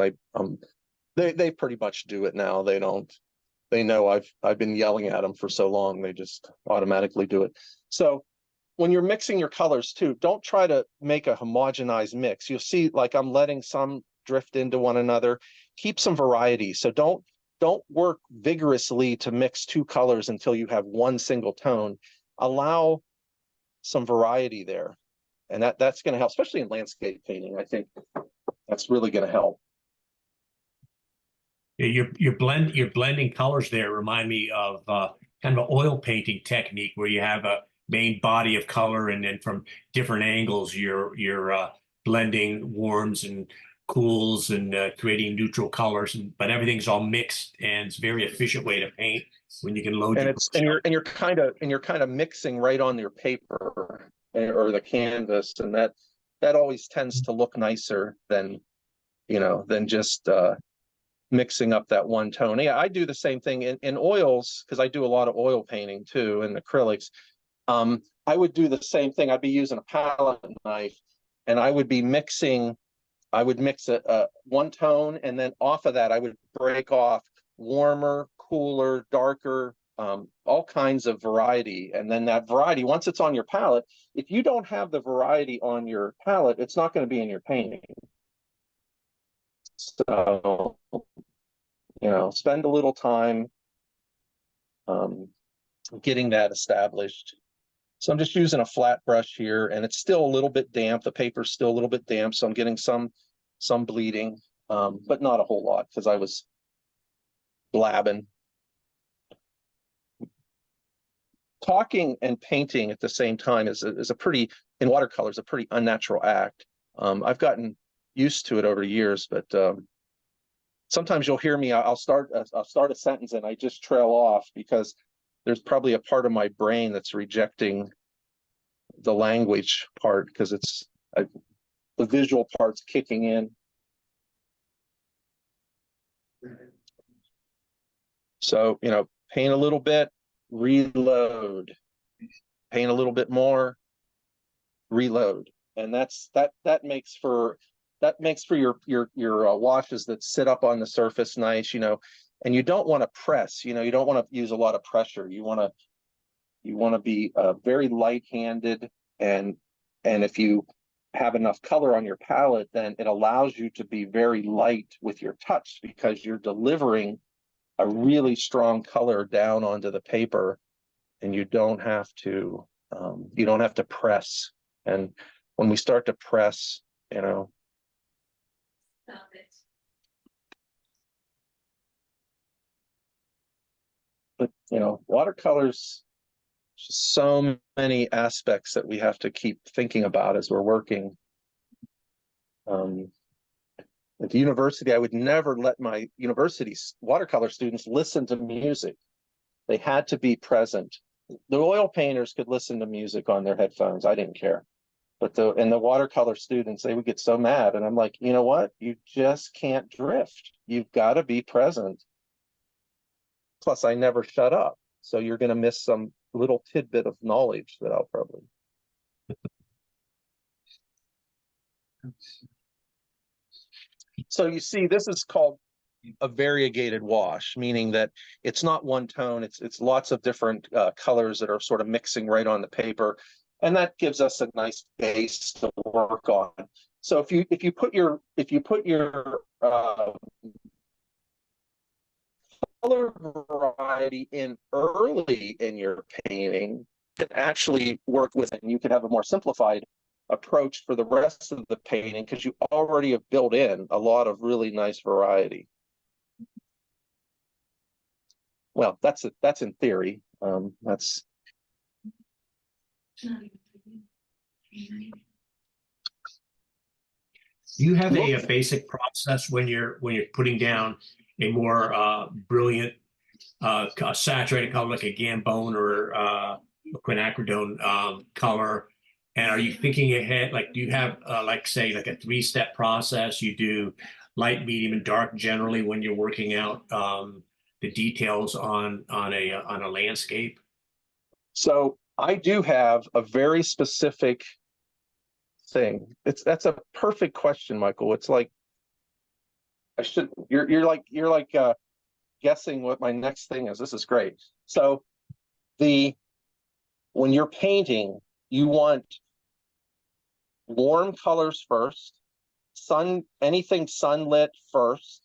they pretty much do it now. They know I've been yelling at them for so long, they just automatically do it. So when you're mixing your colors too, don't try to make a homogenized mix. You'll see like I'm letting some drift into one another. Keep some variety. So don't work vigorously to mix two colors until you have one single tone. Allow some variety there. And that's going to help, especially in landscape painting. I think that's really going to help. Yeah, your blending colors there remind me of kind of an oil painting technique where you have a main body of color, and then from different angles you're blending warms and cools and creating neutral colors, but everything's all mixed, and it's a very efficient way to paint when you can load And your it's brush up. you're kind of mixing right on your paper or the canvas, and that always tends to look nicer than than just mixing up that one tone. Yeah, I do the same thing in oils because I do a lot of oil painting too, and acrylics. I would do the same thing. I'd be using a palette knife, and I would mix a one tone, and then off of that, I would break off warmer, cooler, darker, all kinds of variety. And then that variety, once it's on your palette, if you don't have the variety on your palette, it's not going to be in your painting. So, spend a little time getting that established. So I'm just using a flat brush here, and it's still a little bit damp. The paper's still a little bit damp, so I'm getting some bleeding, but not a whole lot because I was blabbing. Talking and painting at the same time is a pretty, in watercolors, a pretty unnatural act. I've gotten used to it over the years, but sometimes you'll hear me, I'll start a sentence and I just trail off because there's probably a part of my brain that's rejecting the language part because the visual part's kicking in. So, paint a little bit, reload, paint a little bit more, reload. And that makes for your washes that sit up on the surface nice, and you don't want to press, you don't want to use a lot of pressure. You want to be very light-handed, and if you have enough color on your palette, then it allows you to be very light with your touch because you're delivering a really strong color down onto the paper, and you don't have to press. And when we start to press, Stop it. but watercolors, just so many aspects that we have to keep thinking about as we're working. At the university, I would never let my university watercolor students listen to music. They had to be present. The oil painters could listen to music on their headphones. I didn't care. But the watercolor students, they would get so mad. And I'm like, you know what? You just can't drift. You've got to be present. Plus, I never shut up. So you're going to miss some little tidbit of knowledge that I'll probably. So you see, this is called a variegated wash, meaning that it's not one tone. It's lots of different colors that are sort of mixing right on the paper, and that gives us a nice base to work on. So if you put your color variety in early in your painting, it actually work with it, and you can have a more simplified approach for the rest of the painting because you already have built in a lot of really nice variety. Well, that's in theory. That's Do you have a basic process when you're putting down a more brilliant saturated color like a Gambone or a quinacridone color? And are you thinking ahead? Like, do you have like say like a three-step process? You do light, medium, and dark generally when you're working out the details on a landscape. so I do have a very specific thing. That's a perfect question, Michael. It's like you're like guessing what my next thing is. This is great. So when you're painting, you want warm colors first, anything sunlit first.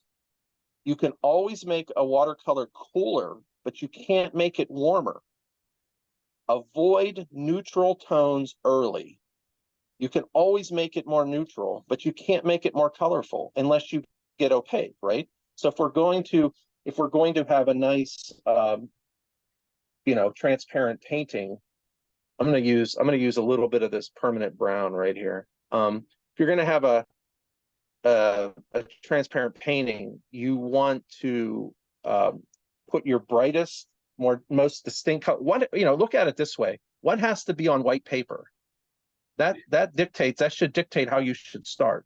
You can always make a watercolor cooler, but you can't make it warmer. Avoid neutral tones early. You can always make it more neutral, but you can't make it more colorful unless you get opaque, right? So if we're going to have a nice transparent painting, I'm going to use a little bit of this permanent brown right here. If you're going to have a transparent painting, you want to put your brightest, most distinct color. Look at it this way. What has to be on white paper? That should dictate how you should start.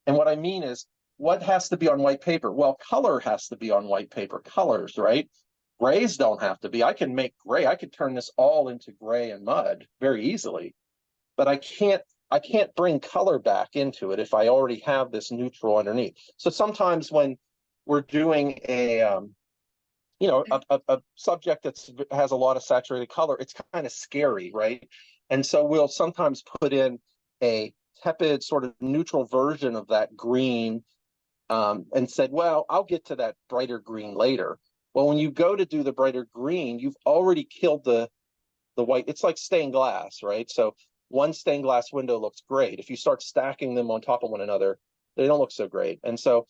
And what I mean is, what has to be on white paper? Well, color has to be on white paper. Colors, right? Grays don't have to be. I can make gray. I could turn this all into gray and mud very easily, but I can't bring color back into it if I already have this neutral underneath. So sometimes when we're doing a subject that has a lot of saturated color, it's kind of scary, right? And so we'll sometimes put in a tepid sort of neutral version of that green, and said, well, I'll get to that brighter green later. Well, when you go to do the brighter green, you've already killed the white. It's like stained glass, right? So one stained glass window looks great. If you start stacking them on top of one another, they don't look so great. And so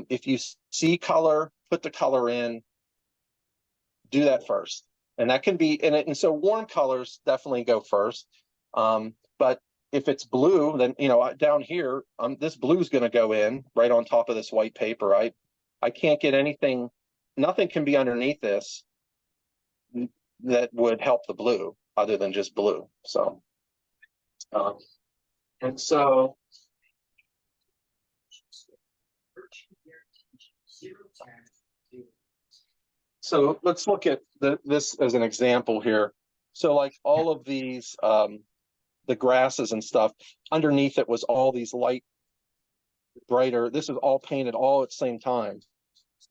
if you see color, put the color in, do that first. And that can be in it. And so warm colors definitely go first. But if it's blue, then, down here, this blue is going to go in right on top of this white paper. I can't get anything, nothing can be underneath this that would help the blue other than just blue. So, and so, let's look at this as an example here. So like all of these, the grasses and stuff, underneath it was all these light, brighter, this is all painted all at the same time.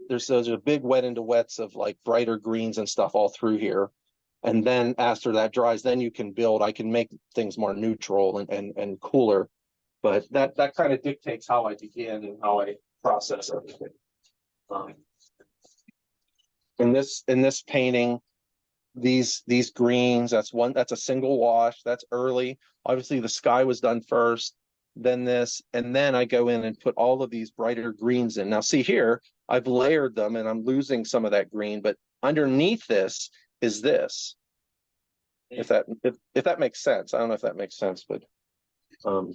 There's a big wet into wets of like brighter greens and stuff all through here. And then after that dries, then you can build, I can make things more neutral and cooler. But that kind of dictates how I begin and how I process everything. In this painting, these greens, that's a single wash, that's early. Obviously the sky was done first, then this, and then I go in and put all of these brighter greens in. Now see here, I've layered them and I'm losing some of that green, but underneath this is this. If that makes sense. I don't know if that makes sense, but so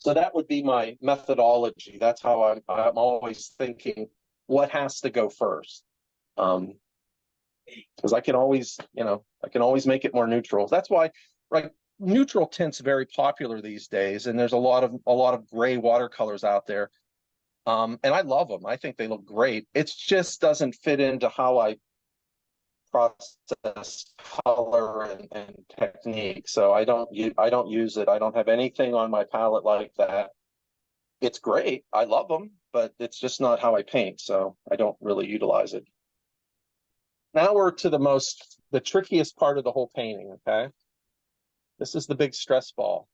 that would be my methodology. That's how I'm always thinking what has to go first. Because I can always make it more neutral. That's why, right, neutral tints very popular these days, and there's a lot of gray watercolors out there. And I love them. I think they look great. It just doesn't fit into how I process color and technique. So I don't use it. I don't have anything on my palette like that. It's great. I love them, but it's just not how I paint. So I don't really utilize it. Now we're to the trickiest part of the whole painting, okay? This is the big stress ball,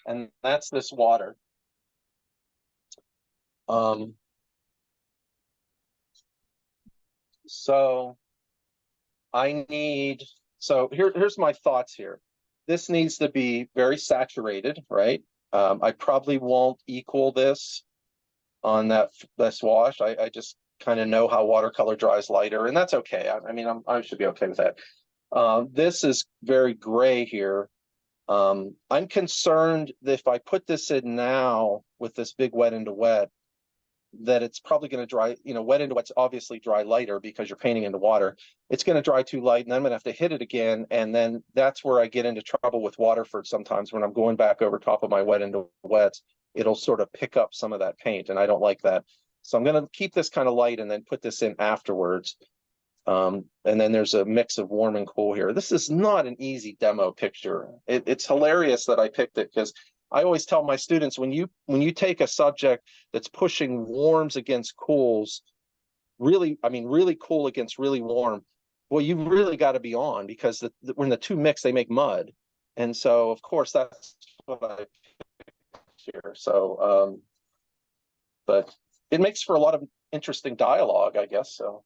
and that's this water. So here's my thoughts here. This needs to be very saturated, right? I probably won't equal this on this wash. I just kind of know how watercolor dries lighter, and that's okay. I should be okay with that. This is very gray here. I'm concerned that if I put this in now with this big wet into wet, that it's probably going to dry, wet into wet's obviously dry lighter because you're painting into water. It's going to dry too light, and then I'm going to have to hit it again. And then that's where I get into trouble with Waterford sometimes when I'm going back over top of my wet into wets. It'll sort of pick up some of that paint, and I don't like that. So I'm going to keep this kind of light and then put this in afterwards. And then there's a mix of warm and cool here. This is not an easy demo picture. It's hilarious that I picked it because I always tell my students, when you take a subject that's pushing warms against cools, really cool against really warm, well, you really got to be on, because when the two mix, they make mud. And so, of course, that's what I picked here. So, but it makes for a lot of interesting dialogue, I guess. So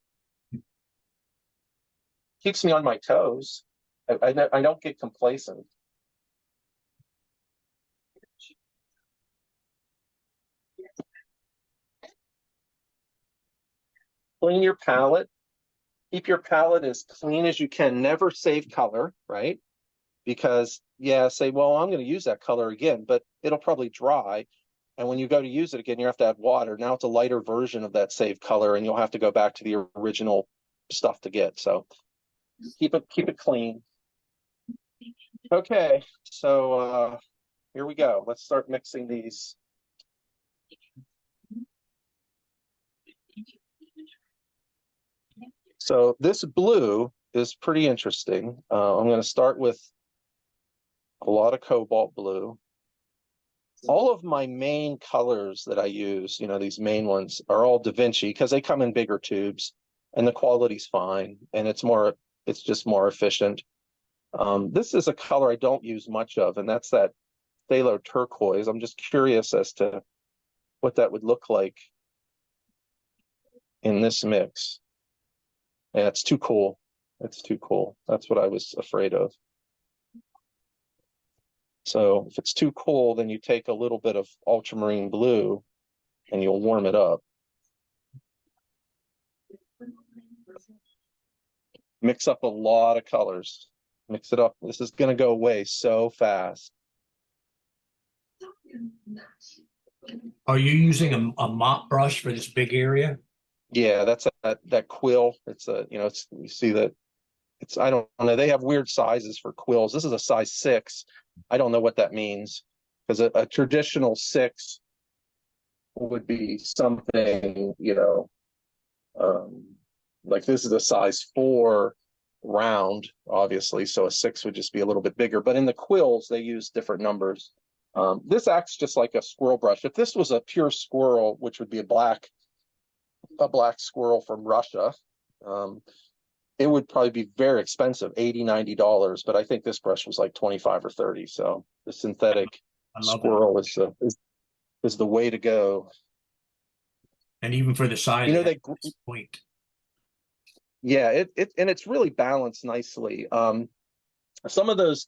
keeps me on my toes. I don't get complacent. Clean your palette. keep your palette as clean as you can. Never save color, right? Because yeah, say, well, I'm going to use that color again, but it'll probably dry. And when you go to use it again, you have to add water. Now it's a lighter version of that saved color, and you'll have to go back to the original stuff to get. So keep it clean. Okay, so here we go. Let's start mixing these. So this blue is pretty interesting. I'm going to start with a lot of cobalt blue. All of my main colors that I use, these main ones are all Da Vinci because they come in bigger tubes and the quality's fine and it's just more efficient. This is a color I don't use much of, and that's that phthalo turquoise. I'm just curious as to what that would look like in this mix. Yeah, it's too cool. It's too cool. That's what I was afraid of. So if it's too cool, then you take a little bit of ultramarine blue and you'll warm it up. Mix up a lot of colors. Mix it up. This is going to go away so fast. Are you using a mop brush for this big area? Yeah, that's that quill. It's you see that I don't know. They have weird sizes for quills. This is a size 6. I don't know what that means because a traditional 6 would be something, like this is a size 4 round, obviously. So a 6 would just be a little bit bigger. But in the quills, they use different numbers. This acts just like a squirrel brush. If this was a pure squirrel, which would be a black squirrel from Russia, it would probably be very expensive, $80-$90. But I think this brush was like 25 or 30. So the synthetic squirrel is the way to go. And even for the size, they point. Yeah, and it's really balanced nicely. Some of those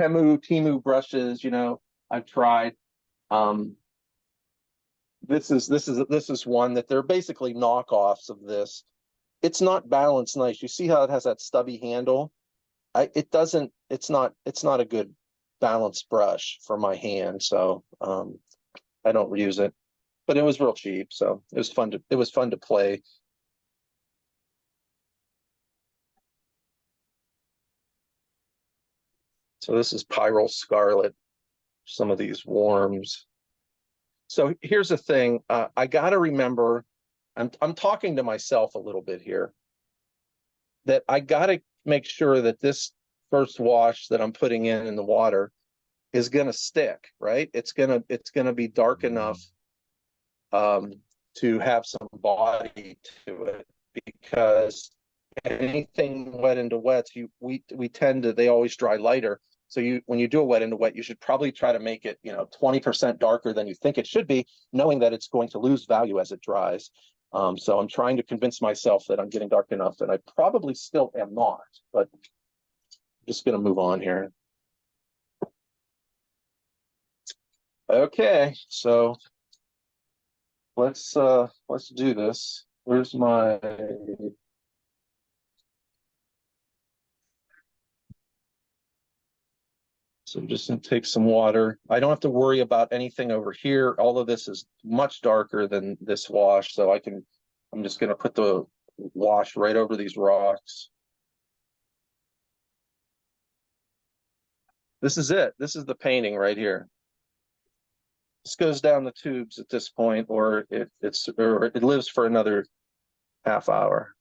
Timu brushes, I've tried. This is one that they're basically knockoffs of this. It's not balanced nice. You see how it has that stubby handle? It's not a good balanced brush for my hand, so I don't use it. But it was real cheap, so it was fun to play. So this is Pyrrole Scarlet, some of these worms. So here's the thing. I got to remember, I'm talking to myself a little bit here, that I got to make sure that this first wash that I'm putting in the water is going to stick, right? It's going to be dark enough to have some body to it, because anything wet into wets, we tend to, they always dry lighter. So when you do a wet into wet, you should probably try to make it 20% darker than you think it should be, knowing that it's going to lose value as it dries. So I'm trying to convince myself that I'm getting dark enough, and I probably still am not, but I'm just going to move on here. Okay, so let's do this. Where's my So I'm just going to take some water. I don't have to worry about anything over here. All of this is much darker than this wash, so I'm just going to put the wash right over these rocks. This is it. This is the painting right here. This goes down the tubes at this point, or it lives for another half hour.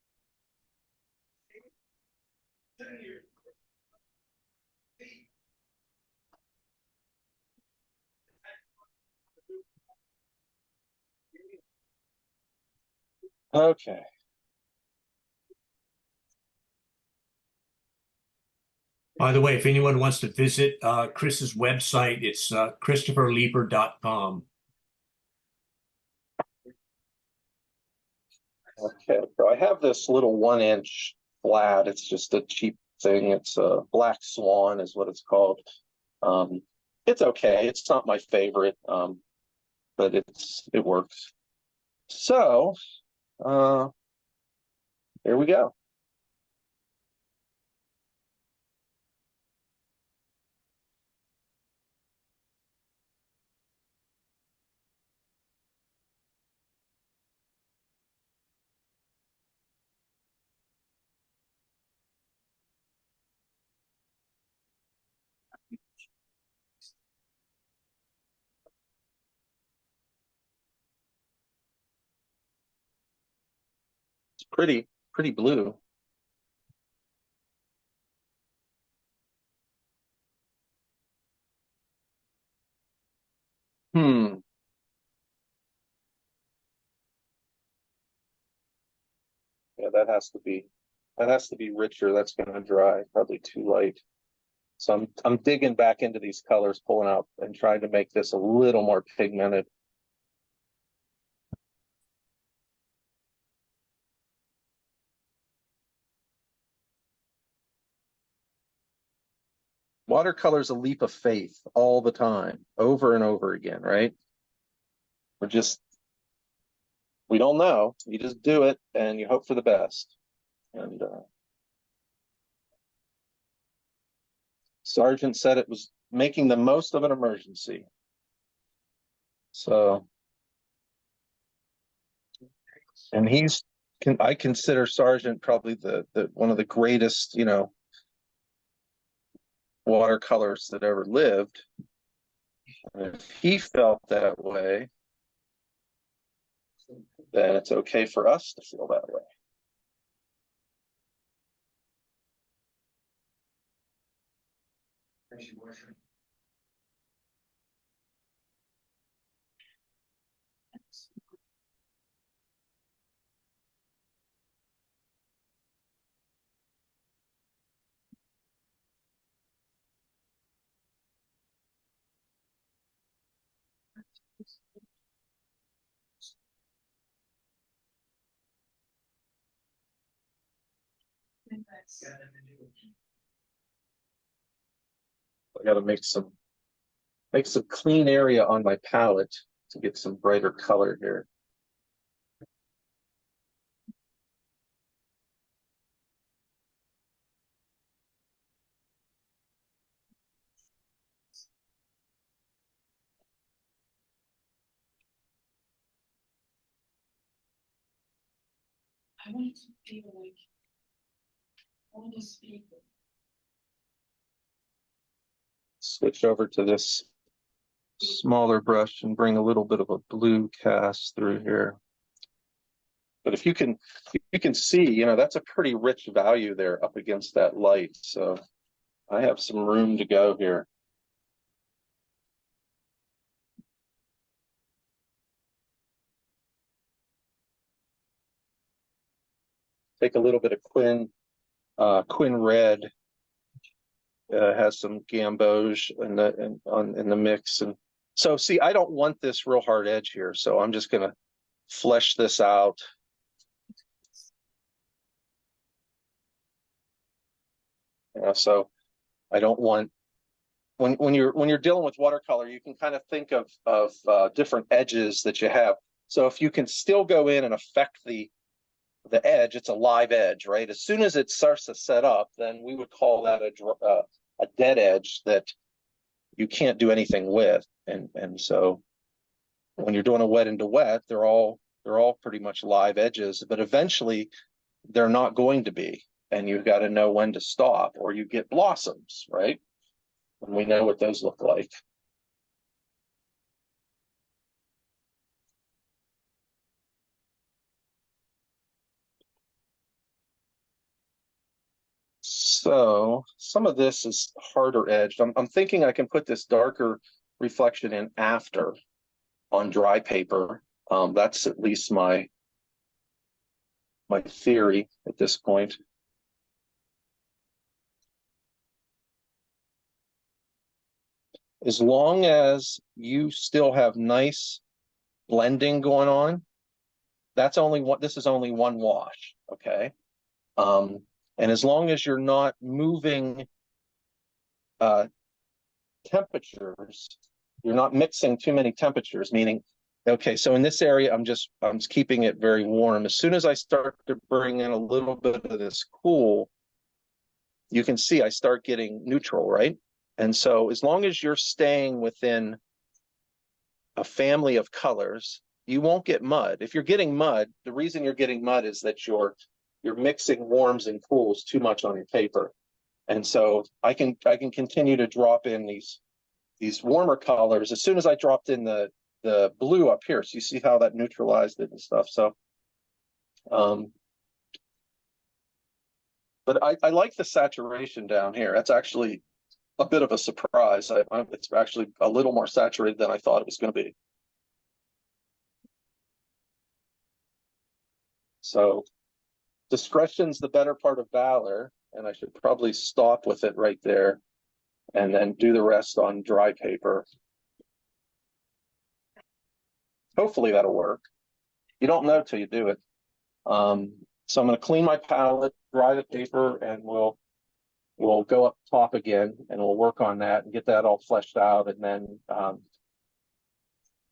Okay. By the way, if anyone wants to visit Chris's website, it's christopherleeper.com. Okay, so I have this little 1-inch flat. It's just a cheap thing. It's a Black Swan is what it's called. It's okay. It's not my favorite, but it works. So there we go. pretty blue. Hmm. Yeah, that has to be richer. That's gonna dry, probably too light. So I'm digging back into these colors, pulling out and trying to make this a little more pigmented. Watercolor's a leap of faith all the time, over and over again, right? We don't know. You just do it and you hope for the best. And Sargent said it was making the most of an emergency. So, and I consider Sargent probably the one of the greatest, you know, watercolors that ever lived. And if he felt that way, then it's okay for us to feel that way. I got to make some clean area on my palette to get some brighter color here. I want to feel like all those people. Switch over to this smaller brush and bring a little bit of a blue cast through here. But if you can see, you know, that's a pretty rich value there up against that light. So I have some room to go here. Take a little bit of Quin Red. Has some gamboge in the mix, and so see, I don't want this real hard edge here, so I'm just gonna flesh this out. So I don't want when you're dealing with watercolor, you can kind of think of different edges that you have. So if you can still go in and affect the edge, it's a live edge, right? As soon as it starts to set up, then we would call that a dead edge that you can't do anything with. And so when you're doing a wet into wet, they're all pretty much live edges, but eventually they're not going to be, and you've got to know when to stop, or you get blossoms, right? And we know what those look like. So some of this is harder edged. I'm thinking I can put this darker reflection in after on dry paper. That's at least my theory at this point. As long as you still have nice blending going on, this is only one wash, okay? And as long as you're not moving temperatures, you're not mixing too many temperatures, meaning, okay, so in this area, I'm just keeping it very warm. As soon as I start to bring in a little bit of this cool, you can see I start getting neutral, right? And so as long as you're staying within a family of colors, you won't get mud. If you're getting mud, the reason you're getting mud is that you're mixing warms and cools too much on your paper. And so I can continue to drop in these warmer colors. As soon as I dropped in the blue up here, so you see how that neutralized it and stuff. So But I like the saturation down here. That's actually a bit of a surprise. It's actually a little more saturated than I thought it was going to be. So discretion's the better part of valor, and I should probably stop with it right there and then do the rest on dry paper. Hopefully that'll work. You don't know till you do it. So I'm going to clean my palette, dry the paper, and we'll go up top again, and we'll work on that and get that all fleshed out. And then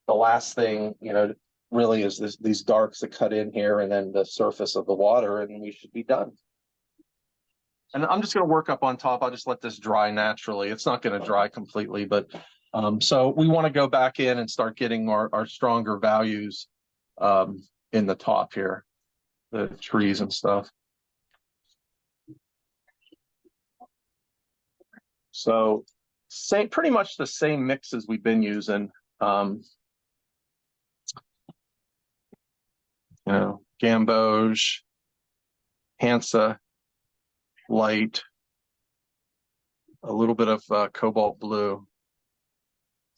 the last thing, really is these darks that cut in here, and then the surface of the water, and we should be done. And I'm just going to work up on top. I'll just let this dry naturally. It's not going to dry completely, but so we want to go back in and start getting our stronger values in the top here, the trees and stuff. So pretty much the same mixes we've been using. Gamboge, Hansa, light, a little bit of cobalt blue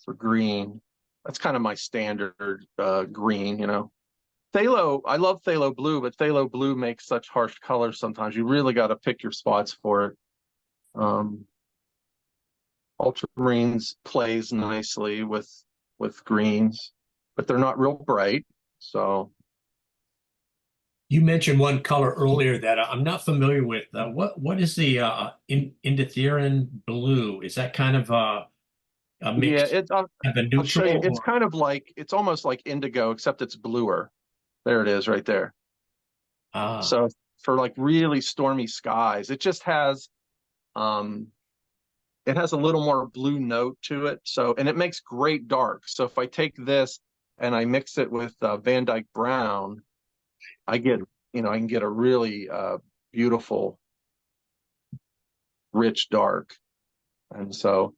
for green. That's kind of my standard green, Phthalo, I love phthalo blue, but phthalo blue makes such harsh colors sometimes. You really got to pick your spots for it. Ultramarines plays nicely with greens, but they're not real bright. So You mentioned one color earlier that I'm not familiar with. What is the indithyrin blue? Is that kind of a mix? yeah, Of a I'll show you. neutral? It's kind of like, it's almost like indigo, except it's bluer. There it is right there. So for like really stormy skies, it just has it has a little more blue note to it. So, and it makes great dark. So if I take this and I mix it with Van Dyke Brown, I get, I can get a really beautiful, rich dark. And so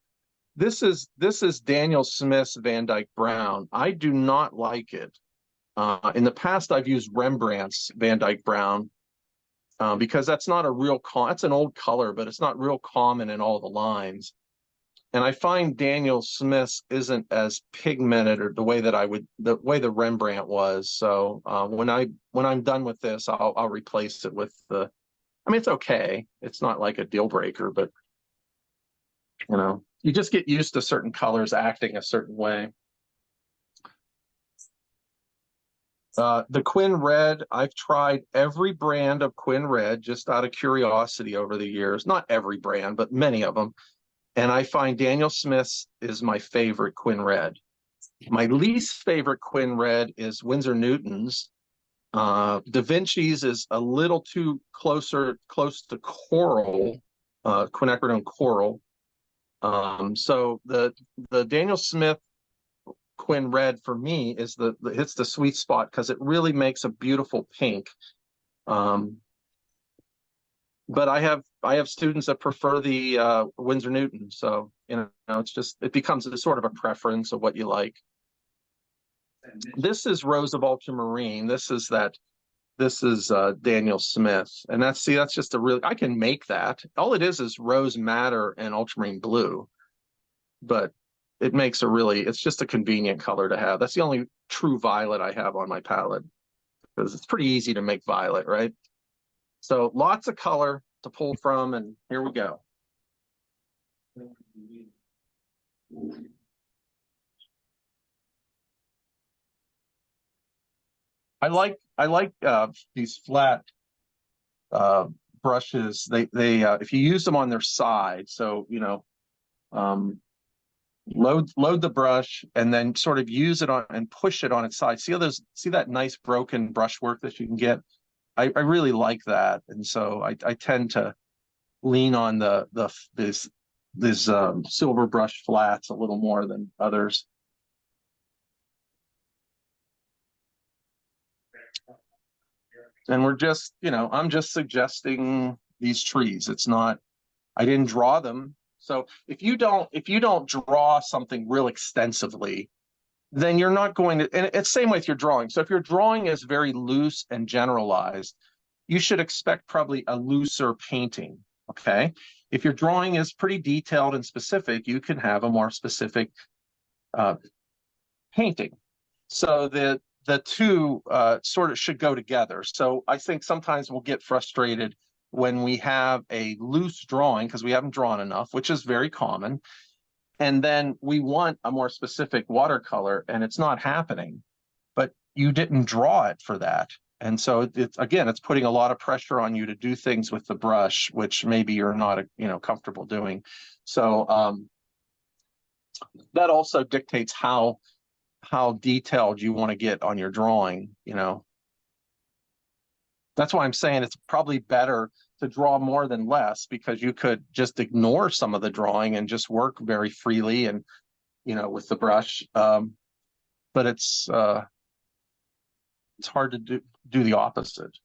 this is Daniel Smith's Van Dyke Brown. I do not like it. In the past, I've used Rembrandt's Van Dyke Brown because that's not a real, that's an old color, but it's not real common in all the lines. And I find Daniel Smith's isn't as pigmented or the way the Rembrandt was. So when I'm done with this, I'll replace it with it's okay. It's not like a deal breaker, but you just get used to certain colors acting a certain way. The Quinn Red, I've tried every brand of Quinn Red just out of curiosity over the years. Not every brand, but many of them. And I find Daniel Smith's is my favorite Quinn Red. My least favorite Quinn Red is Winsor Newton's. Da Vinci's is a little too close to coral, quinacridone coral. So the Daniel Smith Quinn Red for me is hits the sweet spot because it really makes a beautiful pink. But I have students that prefer the Winsor Newton, so it becomes a sort of a preference of what you like. This is Rose of Ultramarine. This is Daniel Smith, and that's just I can make that. All it is rose madder and ultramarine blue, but it makes it's just a convenient color to have. That's the only true violet I have on my palette because it's pretty easy to make violet, right? So lots of color to pull from, and here we go. I like these flat brushes. They if you use them on their side, so load the brush and then sort of use it on and push it on its side. See that nice broken brushwork that you can get? I really like that, and so I tend to lean on this silver brush flats a little more than others. And we're just, I'm just suggesting these trees. It's not, I didn't draw them. So if you don't draw something real extensively, then you're not going to, and it's same with your drawing. So if your drawing is very loose and generalized, you should expect probably a looser painting, okay? If your drawing is pretty detailed and specific, you can have a more specific painting. So the two sort of should go together. So I think sometimes we'll get frustrated when we have a loose drawing because we haven't drawn enough, which is very common. And then we want a more specific watercolor and it's not happening, but you didn't draw it for that. And so it's putting a lot of pressure on you to do things with the brush, which maybe you're not, comfortable doing. So that also dictates how detailed you want to get on your drawing, That's why I'm saying it's probably better to draw more than less, because you could just ignore some of the drawing and just work very freely and, with the brush. But it's hard to do the opposite.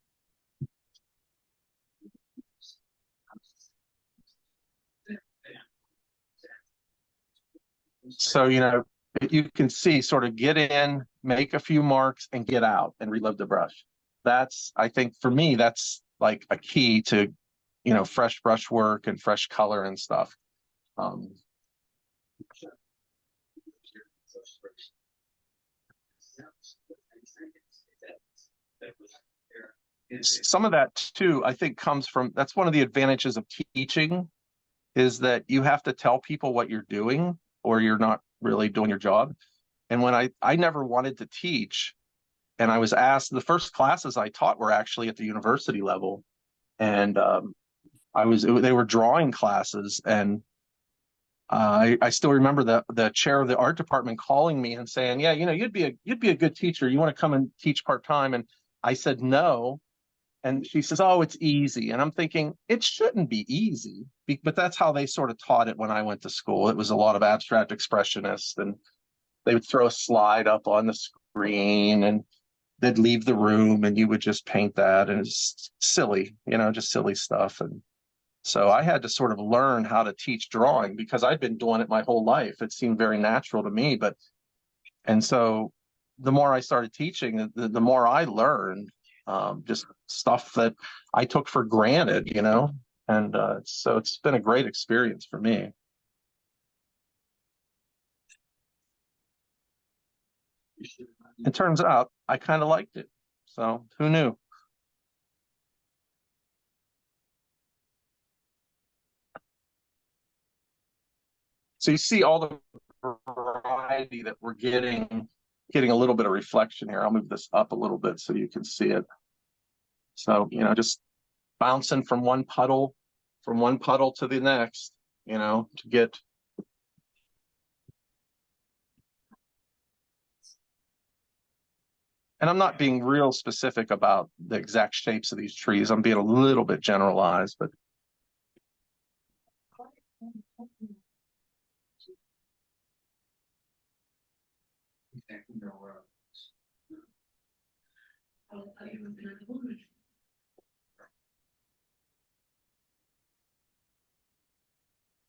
So, you can see sort of get in, make a few marks and get out and reload the brush. I think for me, that's like a key to, fresh brush work and fresh color and stuff. Some of that too, I think comes from, that's one of the advantages of teaching, is that you have to tell people what you're doing or you're not really doing your job. And when I never wanted to teach, and I was asked, the first classes I taught were actually at the university level. And they were drawing classes, and I still remember the chair of the art department calling me and saying, yeah, you'd be a good teacher. You want to come and teach part-time? And I said, no. And she says, oh, it's easy. And I'm thinking, it shouldn't be easy, but that's how they sort of taught it when I went to school. It was a lot of abstract expressionists, and they would throw a slide up on the screen and they'd leave the room and you would just paint that. And it's silly, just silly stuff. And so I had to sort of learn how to teach drawing because I'd been doing it my whole life. It seemed very natural to me. And so the more I started teaching, the more I learned, just stuff that I took for granted, and so it's been a great experience for me. It turns out I kind of liked it. So who knew? So you see all the variety that we're getting a little bit of reflection here. I'll move this up a little bit so you can see it. So, just bouncing from one puddle to the next, to get. And I'm not being real specific about the exact shapes of these trees. I'm being a little bit generalized, but.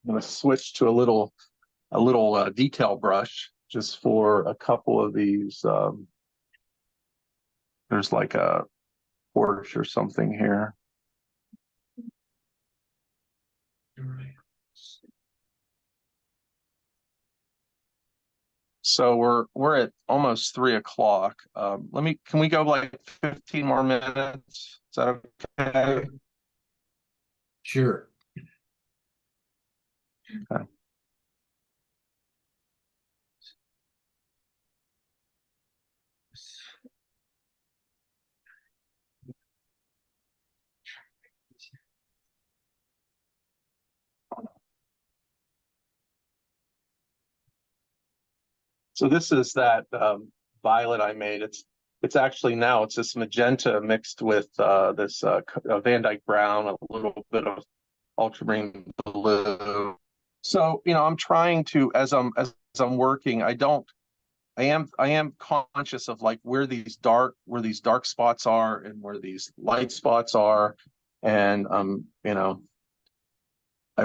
I'm going to switch to a little detail brush just for a couple of these. There's like a porch or something here. So we're at almost 3 o'clock. Can we go like 15 more minutes? Is that okay? Sure. Okay. So this is that violet I made. It's actually now it's this magenta mixed with this Van Dyke brown, a little bit of ultramarine blue. So I'm trying to, as I'm working, I am conscious of like where these dark spots are and where these light spots are, and I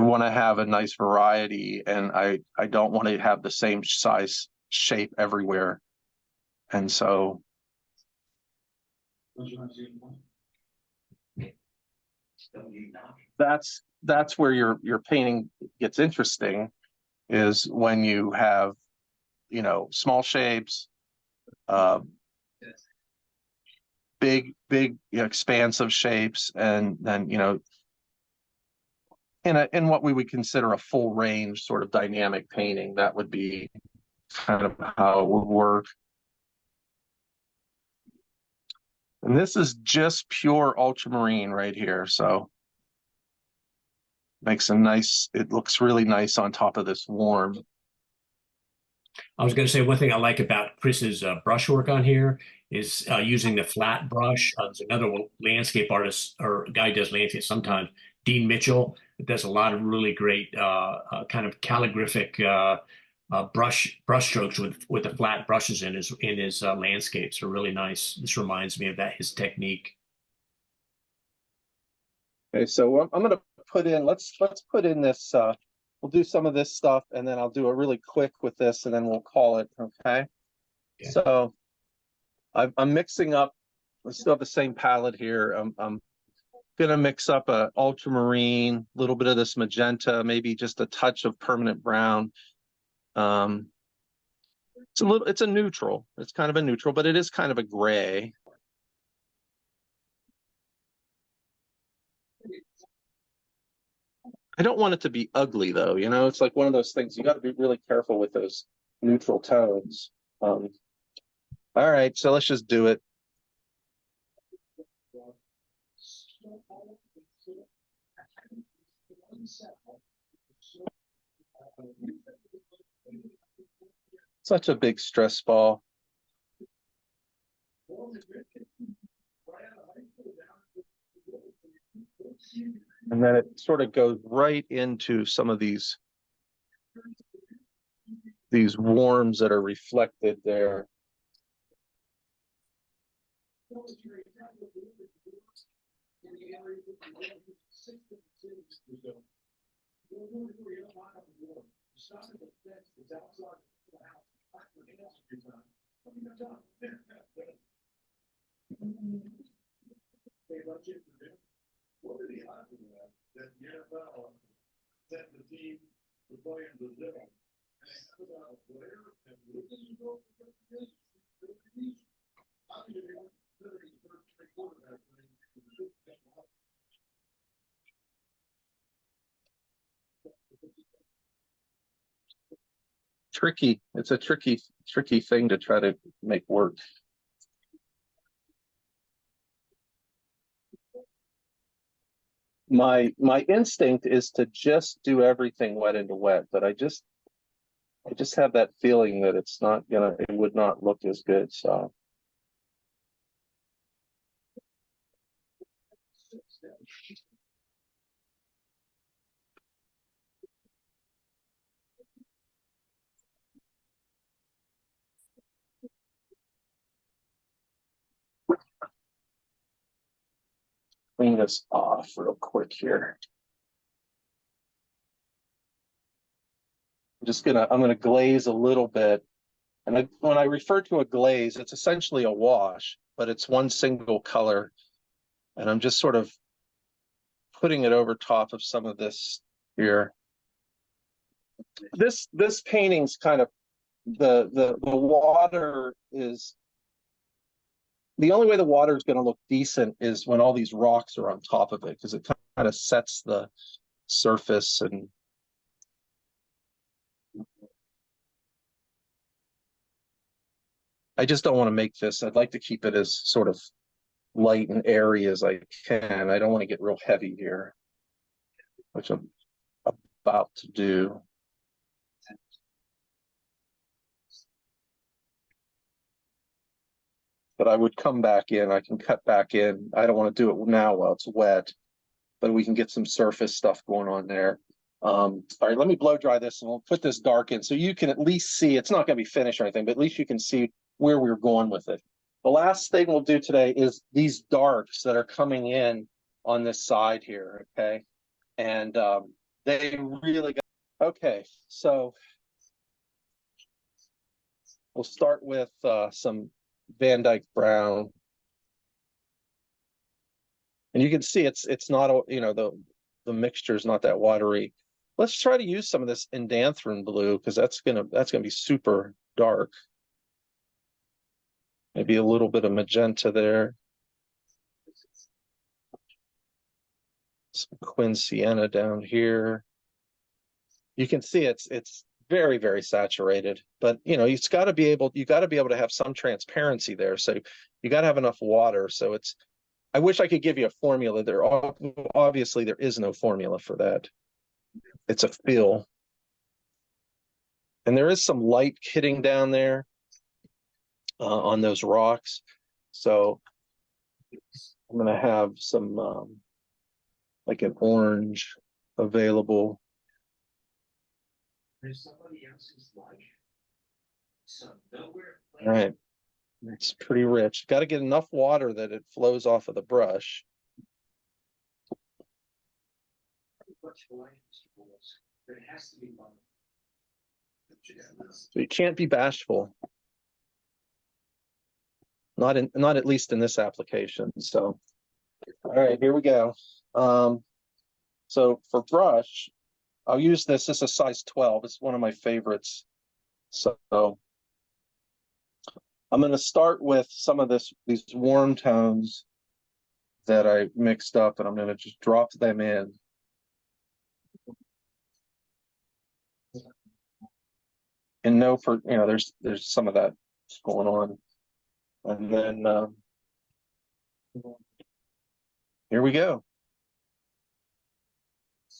want to have a nice variety, and I don't want to have the same size shape everywhere. And so That's where your painting gets interesting, is when you have, you know, small shapes, uh, big, you know, expansive shapes, and then, you know, in what we would consider a full range sort of dynamic painting, that would be kind of how it would work. And this is just pure ultramarine right here, so makes a nice, it looks really nice on top of this warm. I was going to say one thing I like about Chris's brushwork on here is using the flat brush. There's another landscape artist or guy who does landscape sometimes, Dean Mitchell, that does a lot of really great kind of calligraphic brush strokes with the flat brushes in his landscapes are really nice. This reminds me of that his technique. Okay, so I'm going to put in, let's put in this, we'll do some of this stuff, and then I'll do a really quick with this, and then we'll call it, okay? Okay. So I'm mixing up, I still have the same palette here. I'm going to mix up a ultramarine, a little bit of this magenta, maybe just a touch of permanent brown. It's a neutral. It's kind of a neutral, but it is kind of a gray. I don't want it to be ugly though, you know, it's like one of those things, you got to be really careful with those neutral tones. All right, so let's just do it. Such a big stress ball. And then it sort of goes right into some of these warms that are reflected there. Tricky. It's a tricky thing to try to make work. My instinct is to just do everything wet into wet, but I just have that feeling that it would not look as good. So clean this off real quick here. I'm gonna glaze a little bit. And when I refer to a glaze, it's essentially a wash, but it's one single color. And I'm just sort of putting it over top of some of this here. This painting's kind of, the water is, the only way the water is going to look decent is when all these rocks are on top of it, because it kind of sets the surface. And I just don't want to make this, I'd like to keep it as sort of light and airy as I can. I don't want to get real heavy here, which I'm about to do. But I would come back in, I can cut back in. I don't want to do it now while it's wet, but we can get some surface stuff going on there. All right, let me blow dry this and we'll put this dark in so you can at least see, it's not going to be finished or anything, but at least you can see where we're going with it. The last thing we'll do today is these darks that are coming in on this side here, okay? And they really got, okay, so we'll start with some Van Dyke Brown. And you can see it's not, you know, the mixture is not that watery. Let's try to use some of this indanthrene blue because that's gonna be super dark. Maybe a little bit of magenta there. Some Quin Sienna down here. You can see it's very, very saturated, but you know, you got to be able to have some transparency there. So you got to have enough water. So I wish I could give you a formula. Obviously there is no formula for that. It's a feel. And there is some light hitting down there on those rocks. So I'm going to have some like an orange available. There's somebody else's life. So nowhere. All right. It's pretty rich. Got to get enough water that it flows off of the brush. There has to be one. So you can't be bashful. Not at least in this application. So, all right, here we go. So for brush, I'll use this. This is a size 12. It's one of my favorites. So I'm going to start with some of these warm tones that I mixed up, and I'm going to just drop them in. And there's some of that going on. And then here we go.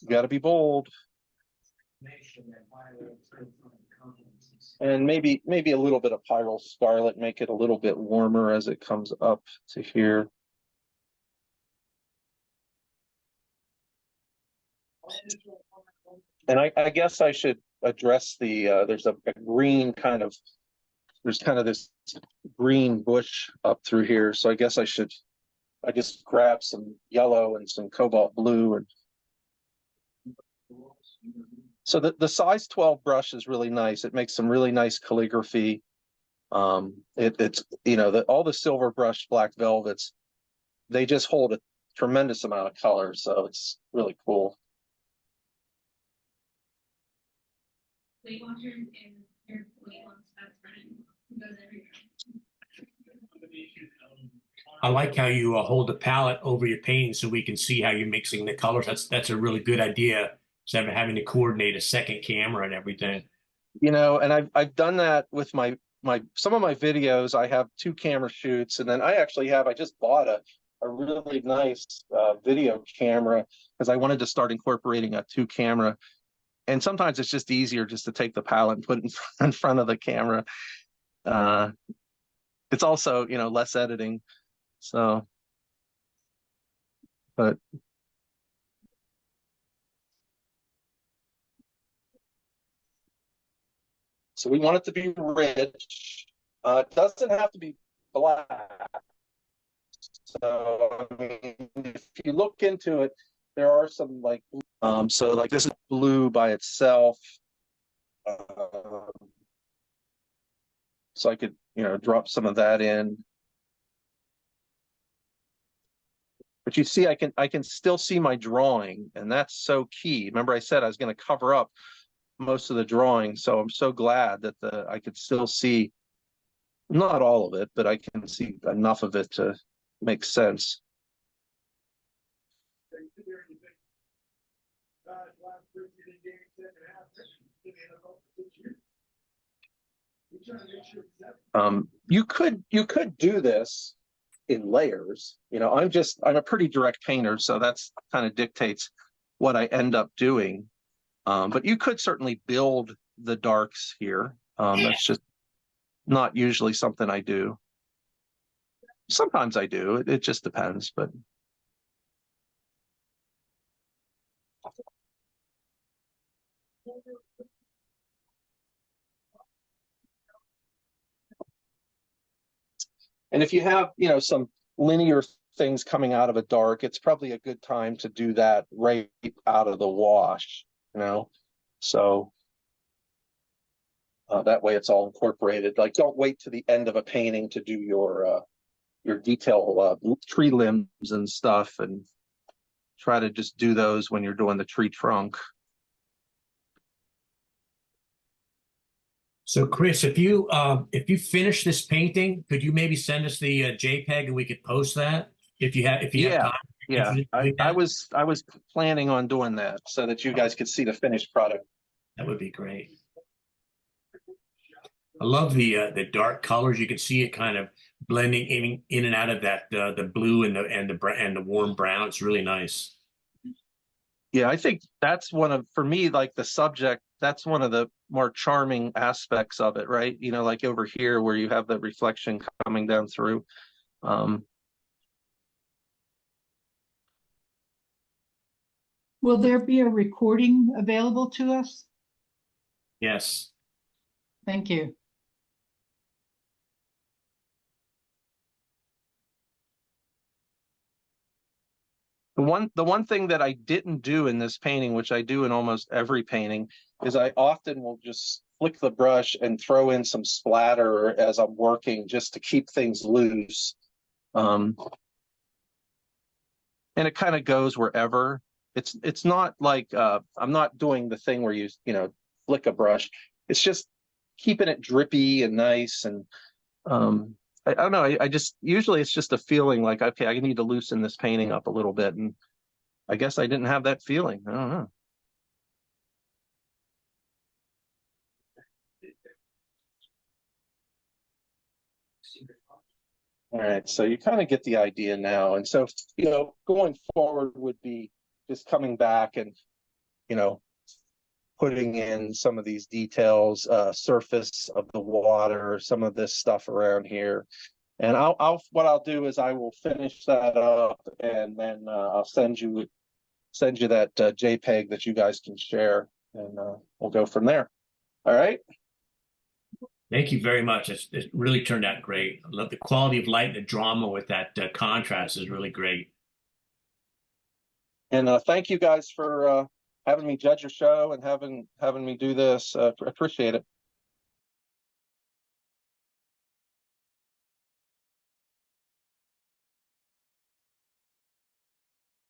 You got to be bold. And maybe a little bit of Pyrrole Scarlet, make it a little bit warmer as it comes up to here. And I guess I should address the there's kind of this green bush up through here. So I guess I just grab some yellow and some cobalt blue. And so the size 12 brush is really nice. It makes some really nice calligraphy. It's you know, all the silver brush black velvets, they just hold a tremendous amount of color. So it's really cool. Weight Watchers and your Weight Loss best friend who goes everywhere. I like how you hold the palette over your painting so we can see how you're mixing the colors. That's a really good idea. Instead of having to coordinate a second camera and everything. You know, and I've done that with some of my videos. I have 2 camera shoots, and then I just bought a really nice video camera because I wanted to start incorporating a 2 camera. And sometimes it's just easier just to take the palette and put it in front of the camera. It's also, you know, less editing. So, but so we want it to be rich. It doesn't have to be black. So I mean, if you look into it, there are some like so like this is blue by itself. So I could, you know, drop some of that in. But you see, I can still see my drawing, and that's so key. Remember, I said I was going to cover up most of the drawing, so I'm so glad that I could still see, not all of it, but I can see enough of it to make sense. You could do this in layers. You know, I'm a pretty direct painter, so that's kind of dictates what I end up doing. But you could certainly build the darks here. That's just not usually something I do. Sometimes I do. It just depends, but. And if you have, you know, some linear things coming out of a dark, it's probably a good time to do that right out of the wash, you know? So that way it's all incorporated. Like, don't wait to the end of a painting to do your detail tree limbs and stuff, and try to just do those when you're doing the tree trunk. So Chris, if you finish this painting, could you maybe send us the JPEG and we could post that if you have Yeah. time? Yeah, I That was planning on doing that so that you guys could see the finished product. would be great. I love the dark colors. You can see it kind of blending in and out of that the blue and the warm brown. It's really nice. Yeah, I think that's for me, like the subject, that's one of the more charming aspects of it, right? You know, like over here where you have the reflection coming down through. Will there be a recording available to us? Yes. Thank you. The one thing that I didn't do in this painting, which I do in almost every painting, is I often will just flick the brush and throw in some splatter as I'm working just to keep things loose. And it kind of goes wherever. It's not like I'm not doing the thing where you flick a brush. It's just keeping it drippy and nice. And I don't know. I just usually it's just a feeling like, okay, I need to loosen this painting up a little bit. And I guess I didn't have that feeling. I don't know. All right, so you kind of get the idea now. And so, going forward would be just coming back and, putting in some of these details, surface of the water, some of this stuff around here. And what I'll do is I will finish that up, and then I'll send you that JPEG that you guys can share, and we'll go from there. All right. Thank you very much. It really turned out great. I love the quality of light and the drama with that contrast is really great. And thank you guys for having me judge your show and having me do this. Appreciate it.